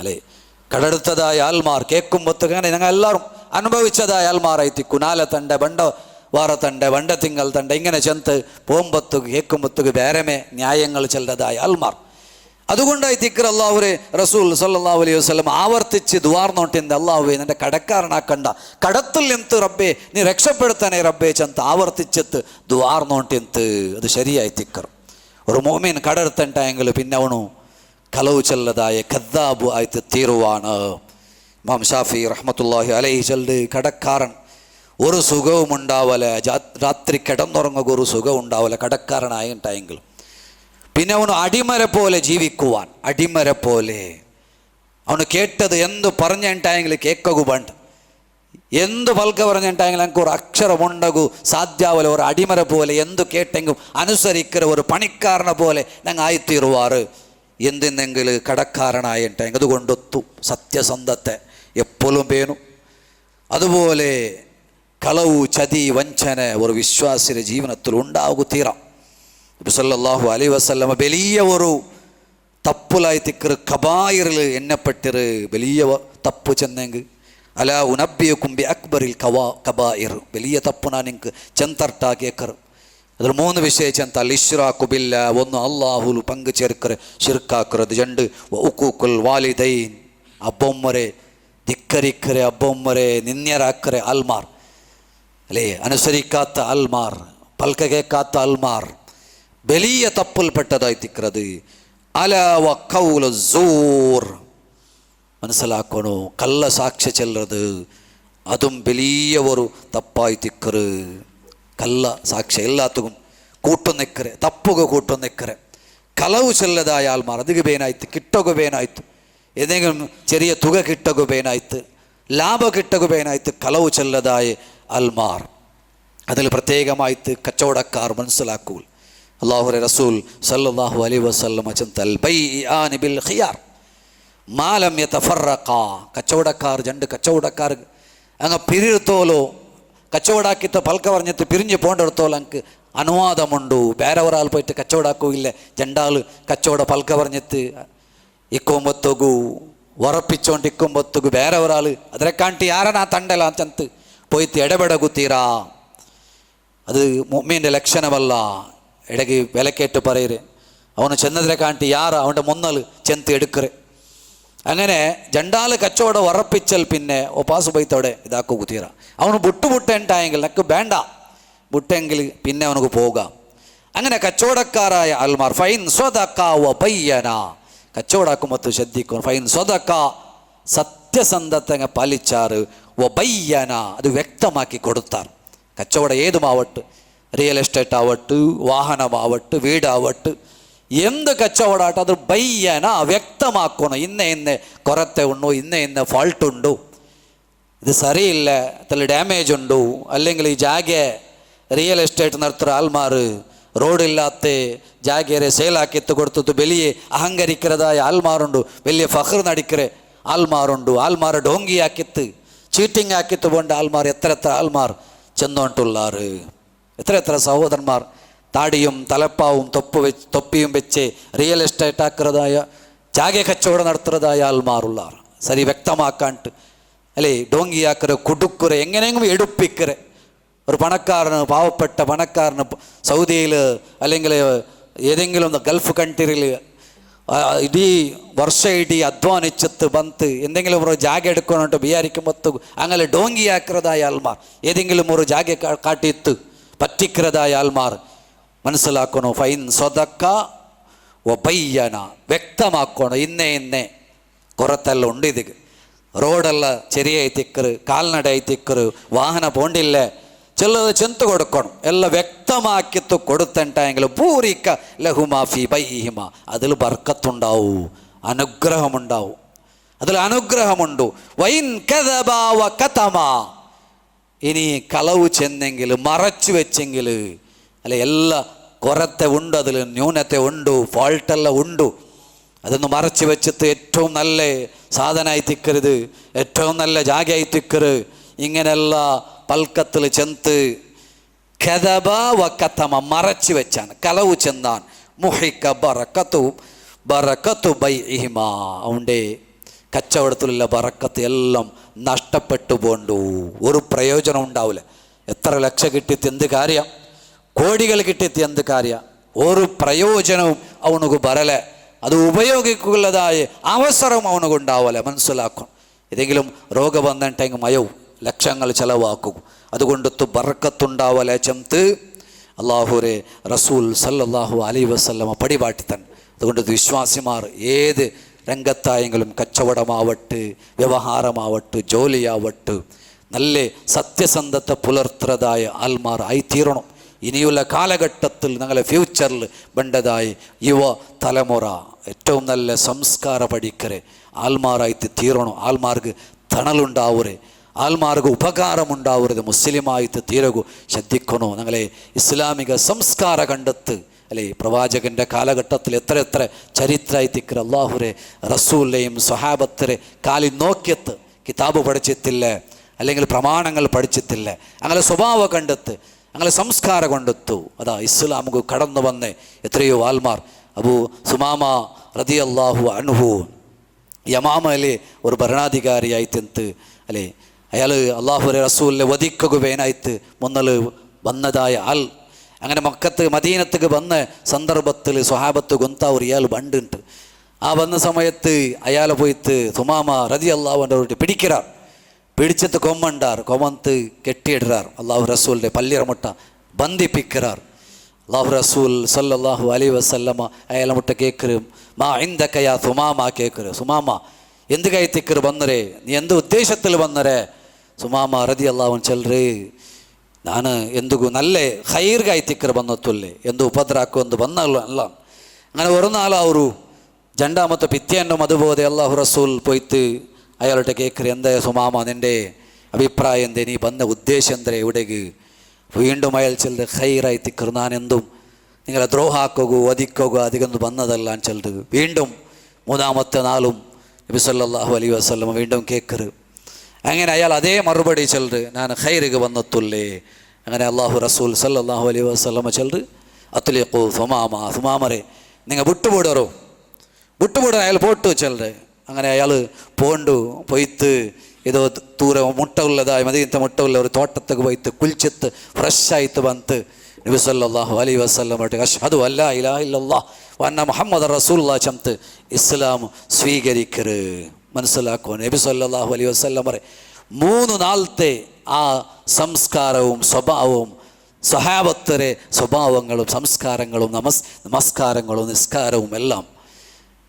അല്ലേ. കടെടുത്തതായ ആൽമാർ കേൾക്കുമ്പോഴത്തേക്ക് അങ്ങനെ ഞങ്ങൾ എല്ലാവരും അനുഭവിച്ചതായ ആൽമാറായിത്തി കുനാല തണ്ട ബണ്ട വാറ തണ്ട ബണ്ട തിങ്കൾ തണ്ട ഇങ്ങനെ ചെന്ന് പോകുമ്പോഴത്തേക്ക് കേൾക്കുമ്പോഴത്തേക്ക് വേറമേ ന്യായങ്ങൾ ചെല്ലതായ ആൽമാർ. അതുകൊണ്ടായി തിക്കർ അള്ളാഹുരെ റസൂൽ സല്ലല്ലാഹു അലൈഹി വസല്ലം ആവർത്തിച്ച് ദ്വാർന്നോട്ടിൻ്റെ അള്ളാഹുവേ നിന്റെ കടക്കാരനാക്കണ്ട, കടത്തിൽ എന്ത് റബ്ബേ നീ രക്ഷപ്പെടുത്താനേ റബ്ബേ ചെന്ന് ആവർത്തിച്ചെത്ത് ദ്വാർന്നോട്ടിന്ത്. അത് ശരിയായി തിക്കർ. ഒരു മോമിൻ കടെടുത്തണ്ടായെങ്കിൽ പിന്നെ അവണു കളവ് ചെല്ലതായ ഖദ്ദാബ് ആയിട്ട് തീരുവാണ്. ഇമാം ഷാഫി റഹ്മത്തുള്ളാഹി അലൈഹി ചൊല്ല് കടക്കാരൻ ഒരു സുഖവും ഉണ്ടാവല, രാത്രി കിടന്നുറങ്ങുക ഒരു സുഖം ഉണ്ടാവല കടക്കാരനായിട്ടായെങ്കിൽ. പിന്നെ അവന് അടിമരെ പോലെ ജീവിക്കുവാൻ, അടിമരെ പോലെ അവന് കേട്ടത് എന്ത് പറഞ്ഞിട്ടായെങ്കിൽ കേക്കു പണ്ട് എന്ത് പൽക്ക പറഞ്ഞിട്ടായെങ്കിൽ എനിക്ക് ഒരു അക്ഷരമുണ്ടകു സാധ്യാവല. ഒരു അടിമരെ പോലെ എന്ത് കേട്ടെങ്കിലും അനുസരിക്കുന്ന ഒരു പണിക്കാരനെ പോലെ ഞങ്ങൾ ആയിത്തീരുവാറ്. എന്തിനെങ്കിൽ കടക്കാരനായിട്ടെങ്കിൽ അതുകൊണ്ടൊത്തു സത്യസന്ധത്തെ എപ്പോഴും പേനു. അതുപോലെ കളവു ചതി വഞ്ചന ഒരു വിശ്വാസിയുടെ ജീവിതത്തിൽ ഉണ്ടാകു തീരാം. നബി സല്ലല്ലാഹു അലൈഹി വസല്ലമ വലിയ ഒരു തപ്പുലായി തിക്കറ് കബായിറിൽ എണ്ണപ്പെട്ടിറ് വലിയ തപ്പ് ചെന്നെങ്കിൽ അല ഉനബ്ബിയക്കും ബി അക്ബറിൽ കബായിർ വലിയ തപ്പ് ഞാൻ നിങ്ങൾക്ക് ചെന്തർട്ടാക്കിയേക്കറ്. അതിൽ 3 വിഷയം ചെന്താൽ ഇഷ്റാഖു ബില്ല, 1 അള്ളാഹുൽ പങ്കു ചേർക്കറ് ഷിർക്കാക്കുന്നത്, 2 ഉഖൂഖുൽ വാലിദൈൻ അബ്ബൊമ്മരെ ധിക്കരിക്കരെ അബ്ബൊമ്മരെ നിന്യരാക്കരെ ആൽമാർ അല്ലേ, അനുസരിക്കാത്ത ആൽമാർ, പൽക്ക കേൾക്കാത്ത ആൽമാർ വലിയ തപ്പിൽപ്പെട്ടതായി തിക്കറത്. അല വ ഖൗലു സൂർ മനസ്സിലാക്കണോ, കള്ള സാക്ഷ്യ ചെല്ലത് അതും വലിയ ഒരു തപ്പായി തിക്കറ്. കള്ള സാക്ഷ്യ എല്ലാത്തും കൂട്ടുനിക്കരെ തപ്പുക കൂട്ടുനിക്കരെ കളവ് ചെല്ലതായ ആൽമാർ അധിക പേനായിട്ട് കിട്ടുക പേനായിട്ട് ഏതെങ്കിലും ചെറിയ തുക കിട്ടുക പേനായിട്ട് ലാഭ കിട്ടുക പേനായിട്ട് കളവ് ചെല്ലതായ ആൽമാർ. അതിൽ പ്രത്യേകമായിട്ട് കച്ചവടക്കാർ മനസ്സിലാക്കൂ. അല്ലാഹുവിന്റെ റസൂൽ സല്ലല്ലാഹു അലൈഹി വസല്ലം ചെന്തൽ ബൈആനി ബിൽ ഖിയാർ മാലം യതഫറഖാ. കച്ചവടക്കാർ 2 കച്ചവടക്കാർ അങ്ങ് പിരിർത്തോലോ കച്ചവടാക്കിയിട്ട് പൽക്ക പറഞ്ഞിട്ട് പിരിഞ്ഞ് പോകേണ്ടിടത്തോളം എനിക്ക് അനുവാദമുണ്ടു. വേറെ ഒരാൾ പോയിട്ട് കച്ചവടാക്കൂല്ല. 2 ആൾ കച്ചവട പൽക്ക പറഞ്ഞിട്ട് ഇക്കുമ്പൊത്തുകു ഉറപ്പിച്ചോണ്ടിക്കുമ്പൊത്തുകു വേറെ ഒരാൾ അതിനെ കാണ്ടി ആരനാ തണ്ടല ചെന്ന് പോയിട്ട് ഇടപെടകുത്തീരാ. അത് മുഅ്മിന്റെ ലക്ഷണമല്ല. ഇടയ്ക്ക് വിലക്കേട്ട് പറയര് അവന് ചെന്നതിനെ കാണ്ടി യാറ അവൻ്റെ മുന്നൽ ചെന്ന് എടുക്കറ്. അങ്ങനെ 2 ആൾ കച്ചവടം ഉറപ്പിച്ചാൽ പിന്നെ ഒപ്പാസ് പോയിത്തോടെ ഇതാക്കു കുത്തീറ. അവന് ബുട്ടുണ്ടായെങ്കിൽ എനിക്ക് വേണ്ട ബുട്ടെങ്കിൽ പിന്നെ അവനക്ക് പോകാം. അങ്ങനെ കച്ചവടക്കാരായ ആൽമാർ ഫൈൻ സ്വദഖ വ ബയ്യന കച്ചവടാക്കുമ്പോൾ ശ്രദ്ധിക്കും. ഫൈൻ സ്വദഖ സത്യസന്ധത്തെ പാലിച്ചാറ്, വ ബയ്യന അത് വ്യക്തമാക്കി കൊടുത്താർ. കച്ചവടം ഏതുമാവട്ടെ, റിയൽ എസ്റ്റേറ്റ് ആവട്ടെ, വാഹനമാവട്ടെ, വീടാവട്ടെ, എന്ത് കച്ചവടമാട്ടെ അത് ബയ്യന വ്യക്തമാക്കണം. ഇന്ന കുറത്തെ ഉണ്ടോ, ഇന്ന ഫാൾട്ടുണ്ടോ, ഇത് സരിയില്ല, അതിൽ ഡാമേജ് ഉണ്ടോ, അല്ലെങ്കിൽ ഈ ജാഗെ റിയൽ എസ്റ്റേറ്റ് നടത്തുന്ന ആൽമാർ റോഡില്ലാത്ത ജാഗേരെ സേലാക്കിത്ത് കൊടുത്തു വലിയ അഹങ്കരിക്കുന്നതായ ആൽമാറുണ്ട്, വലിയ ഫഖർ നടിക്കര ആൽമാറുണ്ട്. ആൽമാർ ഡോങ്കിയാക്കിത്ത് ചീറ്റിംഗ് ആക്കിത്ത് പോണ്ട ആൽമാർ എത്ര ആൽമാർ ചെന്നോണ്ടുള്ളാറ്. എത്ര സഹോദരന്മാർ താടിയും തലപ്പാവും തൊപ്പിയും വെച്ച് റിയൽ എസ്റ്റേറ്റ് ആക്കുന്നതായ ജാഗെ കച്ചവടം നടത്തുന്നതായ ആൽമാറുള്ളാർ. സരി വ്യക്തമാക്കാണ്ട് അല്ലേ ഡോങ്കിയാക്കര കുടുക്കുര എങ്ങനെയെങ്കിലും എടുപ്പിക്കര. ഒരു പണക്കാരന്, പാവപ്പെട്ട പണക്കാരന് സൗദിയിൽ അല്ലെങ്കിൽ ഏതെങ്കിലും ഗൾഫ് കൺട്രിയിൽ ഇടീ വർഷം അധ്വാനിച്ചത്ത് ബന്ത് എന്തെങ്കിലും ഒരു ജാഗ എടുക്കണോട്ട് വിചാരിക്കുമ്പോൾ അങ്ങനെ ഡോങ്കിയാക്കുന്നതായ ആൽമാർ, ഏതെങ്കിലും ഒരു ജാഗ കാട്ടിത്ത് പറ്റിക്കുന്നതായ ആൽമാർ മനസ്സിലാക്കണോ. ഫൈൻ സ്വദഖ വ ബയ്യന വ്യക്തമാക്കണം. ഇന്നേ കുറത്തെല്ലാം ഉണ്ട് ഇതിക്ക്. റോഡെಲ್ಲ ചെറിയായിത്തിಕ್ಕರು, ಕಾಲ್ನಡಾಯ್ತಿಕ್ಕರು, ವಾಹನ പോണ്ടില്ലേ, ചിലത് ചെന്ത് കൊടുക്കണം. എല്ലാം വ്യക്തമാക്കിത്ത് കൊടുത്തിട്ടെങ്കിൽ പൂരിക്ക ലഹുമാഫി ബൈഹിമ, അതിൽ ബർക്കത്തുണ്ടാവൂ, അനുഗ്രഹമുണ്ടാവും. അതിൽ അനുഗ്രഹമുണ്ട്. വൈൻ കദബ വ കതമ, ഇനി കളവ് ചെന്നെങ്കിൽ, മറച്ചു വെച്ചെങ്കിൽ, അല്ലെ എല്ലാ കുറത്തെ ഉണ്ട്, അതിൽ ന്യൂനത്തെ ഉണ്ട്, ഫോൾട്ടെല്ലാം ഉണ്ട്. അതൊന്ന് മറച്ചു വെച്ചിട്ട് ഏറ്റവും നല്ല സാധനമായി തിക്കരുത്, ഏറ്റവും നല്ല ജാഗയായി തിക്കരുത്, ഇങ്ങനെയുള്ള പൽക്കത്തിൽ ചെന്ത് കദബ വ കതമ, മറച്ചു വെച്ചാൻ, കളവ് ചെന്നാൻ, മുഹിക്ക ബറക്കത്തു ബൈഇഹിമ, അവൻ്റെ കച്ചവടത്തിലുള്ള ബറക്കത്ത് എല്ലാം നഷ്ടപ്പെട്ടു പോണ്ടു. ഒരു പ്രയോജനം ഉണ്ടാവില്ല. എത്ര ലക്ഷം കിട്ടിയത് എന്ത് കാര്യം, കോടികൾ കിട്ടിയത് എന്ത് കാര്യം, ഒരു പ്രയോജനവും അവനക്ക് ബരലെ, അത് ഉപയോഗിക്കുന്നതായ അവസരം അവനുണ്ടാവലെ. മനസ്സിലാക്കണം. ഏതെങ്കിലും രോഗം വന്നിട്ടെങ്കിൽ മയവും ലക്ഷങ്ങൾ ചിലവാക്കും. അതുകൊണ്ടത്ത് ബർക്കത്തുണ്ടാവലെ ചെന്ത് അള്ളാഹുരെ റസൂൽ സല്ലല്ലാഹു അലൈഹി വസല്ലമ പടിപാട്ടിത്തൻ. അതുകൊണ്ട് വിശ്വാസിമാർ ഏത് രംഗത്തായെങ്കിലും, കച്ചവടമാവട്ടെ, വ്യവഹാരമാവട്ടെ, ജോലിയാവട്ടെ, നല്ല സത്യസന്ധത പുലർത്തുന്നതായ ആൽമാർ ആയിത്തീരണം. ഇനിയുള്ള കാലഘട്ടത്തിൽ ഞങ്ങളെ ഫ്യൂച്ചറിൽ വേണ്ടതായ യുവ തലമുറ ഏറ്റവും നല്ല സംസ്കാര പഠിക്കരെ ആൽമാറായിട്ട് തീരണം. ആൽമാർക്ക് തണലുണ്ടാവരെ, ആൽമാർക്ക് ഉപകാരമുണ്ടാവരുത്, മുസ്ലിമായിട്ട് തീരകു ശ്രദ്ധിക്കണോ. ഞങ്ങളെ ഇസ്ലാമിക സംസ്കാര കണ്ടെത്ത് അല്ലേ, പ്രവാചകൻ്റെ കാലഘട്ടത്തിൽ എത്ര എത്ര ചരിത്രമായി തിക്കർ അള്ളാഹുരെ റസൂലിനെയും സ്വഹാബത്തരെ കാലിൽ നോക്കിയത്ത് കിതാബ് പഠിച്ചിട്ടില്ല, അല്ലെങ്കിൽ പ്രമാണങ്ങൾ പഠിച്ചിട്ടില്ല. അങ്ങനെ സ്വഭാവം കണ്ടെത്ത്, അങ്ങനെ സംസ്കാരം കൊണ്ടെത്തു. അതാ ഇസ്ലാമുക്ക് കടന്നു വന്ന് എത്രയോ ആൽമാർ. അബൂ സുമാമ റളിയല്ലാഹു അൻഹു യമാമയിലെ ഒരു ഭരണാധികാരിയായിത്തെന്ത് അല്ലേ, അയാൾ അള്ളാഹുരെ റസൂലിനെ വധിക്കുകയായിട്ട് മുന്നൽ വന്നതായ ആൾ. അങ്ങനെ മക്കത്ത് മദീനത്തേക്ക് വന്ന സന്ദർഭത്തിൽ സ്വഹാബത്ത് ഗൊന്താവൂർ ഇയാൾ ബണ്ടുണ്ട്. ആ വന്ന സമയത്ത് അയാളെ പോയിട്ട് സുമാമ റളിയല്ലാഹു പിടിക്കാർ, പിടിച്ചിട്ട് കൊമ്മണ്ടാർ, കൊമ്മത്ത് കെട്ടിയിടാർ. അള്ളാഹു റസൂലിൻ്റെ പല്ലിറ മുട്ട ബന്ധിപ്പിക്കാർ. അള്ളാഹു റസൂൽ സല്ലല്ലാഹു അലൈഹി വസല്ലമ അയാളെ മുട്ട കേക്കറ്, മാ ഇൻദകയാ സുമാമ കേക്കറ്, സുമാമ എന്ത് കൈത്തിക്കറ് വന്നരേ, നീ എന്ത് ഉദ്ദേശത്തിൽ വന്നരേ? സുമാമ റളിയല്ലാഹു ചെല്ലറ്, ನಾನು ಎಂದಿಗೂ ನಲ್ಲೇ ಖೈರ್ಗಾಯಿ ತಿಕ್ಕರು ಬಂದತ್ತುಲ್ಲೆ ಎಂದು ಉಪದ್ರಾಕು ಒಂದು ಬಂದಲ್ಲ ಅಲ್ಲ. അങ്ങനെ ഒരു നാൾ ಅವರು ജണ്ട ಮತ್ತು ಪಿತ್ತೆಯನ್ನು ಮದುಬೋದೆ ಅಲ್ಲಾಹು ರಸೂಲ್ പോയിട്ട് അയാളുടെ കേക്കറി, എന്താ സുമാമ നിൻ്റെ അഭിപ്രായം എന്തേ, നീ വന്ന ഉദ്ദേശം എന്തേ ഇവിടേക്ക്? വീണ്ടും അയാൾ ചെല്ലത് ഖൈറായി തിക്കറ്, ഞാൻ എന്തും നിങ്ങളെ ദ്രോഹാക്കുകയോ വധിക്കുകയോ അധികം വന്നതല്ല ചെല്ലത്. വീണ്ടും മൂന്നാമത്തെ നാളും നബി സല്ലല്ലാഹു അലൈഹി വസല്ലം വീണ്ടും കേക്കറ്. അങ്ങനെ അയാൾ അതേ മറുപടി ചെല്ലത്, ഞാൻ ഖൈറിക്ക് വന്നത്തുല്ലേ. അങ്ങനെ അള്ളാഹു റസൂൽ സല്ലല്ലാഹു അലൈഹി വസല്ലമ ചെല്ലത്, അത്ലിഖു സുമാമ, സുമാമരെ നിങ്ങൾ വിട്ടുപോടറോ, വിട്ടുപോട. അയാൾ പോട്ടു ചെല്ലത്. അങ്ങനെ അയാൾ പോയിട്ട് ഏതോ ദൂരെ മുട്ട ഉള്ളതായ മദീനത്തെ മുട്ട ഉള്ള ഒരു തോട്ടത്തേക്ക് പോയിട്ട് കുളിച്ചിട്ട് ഫ്രഷായിട്ട് വന്ന് നബി സല്ലല്ലാഹു അലൈഹി വസല്ലം അഷ്ഹദു അല്ലാ ഇലാഹ ഇല്ലല്ലാഹ് വ അന്ന മുഹമ്മദ് റസൂലുള്ളാഹി ചമത്ത് ഇസ്ലാം സ്വീകരിക്കര്. മനസ്സിലാക്കുക. നബി സല്ലല്ലാഹു അലൈഹി വസല്ലം പറയും, 3 നാളത്തെ ആ സംസ്കാരവും സ്വഭാവവും സ്വഹാബത്തരെ സ്വഭാവങ്ങളും സംസ്കാരങ്ങളും നമസ്കാരങ്ങളും നിസ്കാരവും എല്ലാം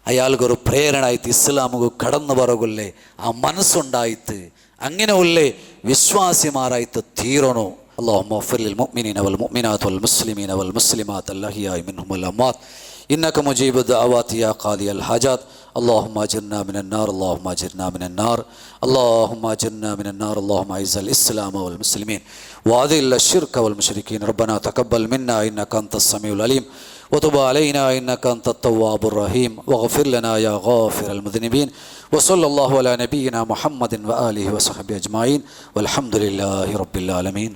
അയാൾക്കൊരു പ്രേരണയായിട്ട് ഇസ്ലാമുക്ക് കടന്നു പറകില്ലേ, ആ മനസ്സുണ്ടായിട്ട് അങ്ങനെ ഉള്ളേ വിശ്വാസിമാരായിട്ട് തീരണോ. അല്ലാഹുമ്മ ഗ്ഫിർ ലിൽ മുഅ്മിനീന വൽ മുഅ്മിനാത്ത് വൽ മുസ്ലിമീന വൽ മുസ്ലിമാത്ത് അൽഅഹ്യാഇ മിൻഹും വൽ അംവാത്ത് ഇന്നക മുജീബു ദഅവാതി യാ ഖാദിയൽ ഹാജാത്ത്. اللهم اجرنا من النار، اللهم اجرنا من النار، اللهم اجرنا من النار. اللهم اعز الاسلام والمسلمين واذل الشرك والمشركين. ربنا تقبل منا انك انت السميع العليم وتب علينا انك انت التواب الرحيم واغفر لنا يا غافر المذنبين. وصلى الله على نبينا محمد واله وصحبه اجمعين والحمد لله رب العالمين.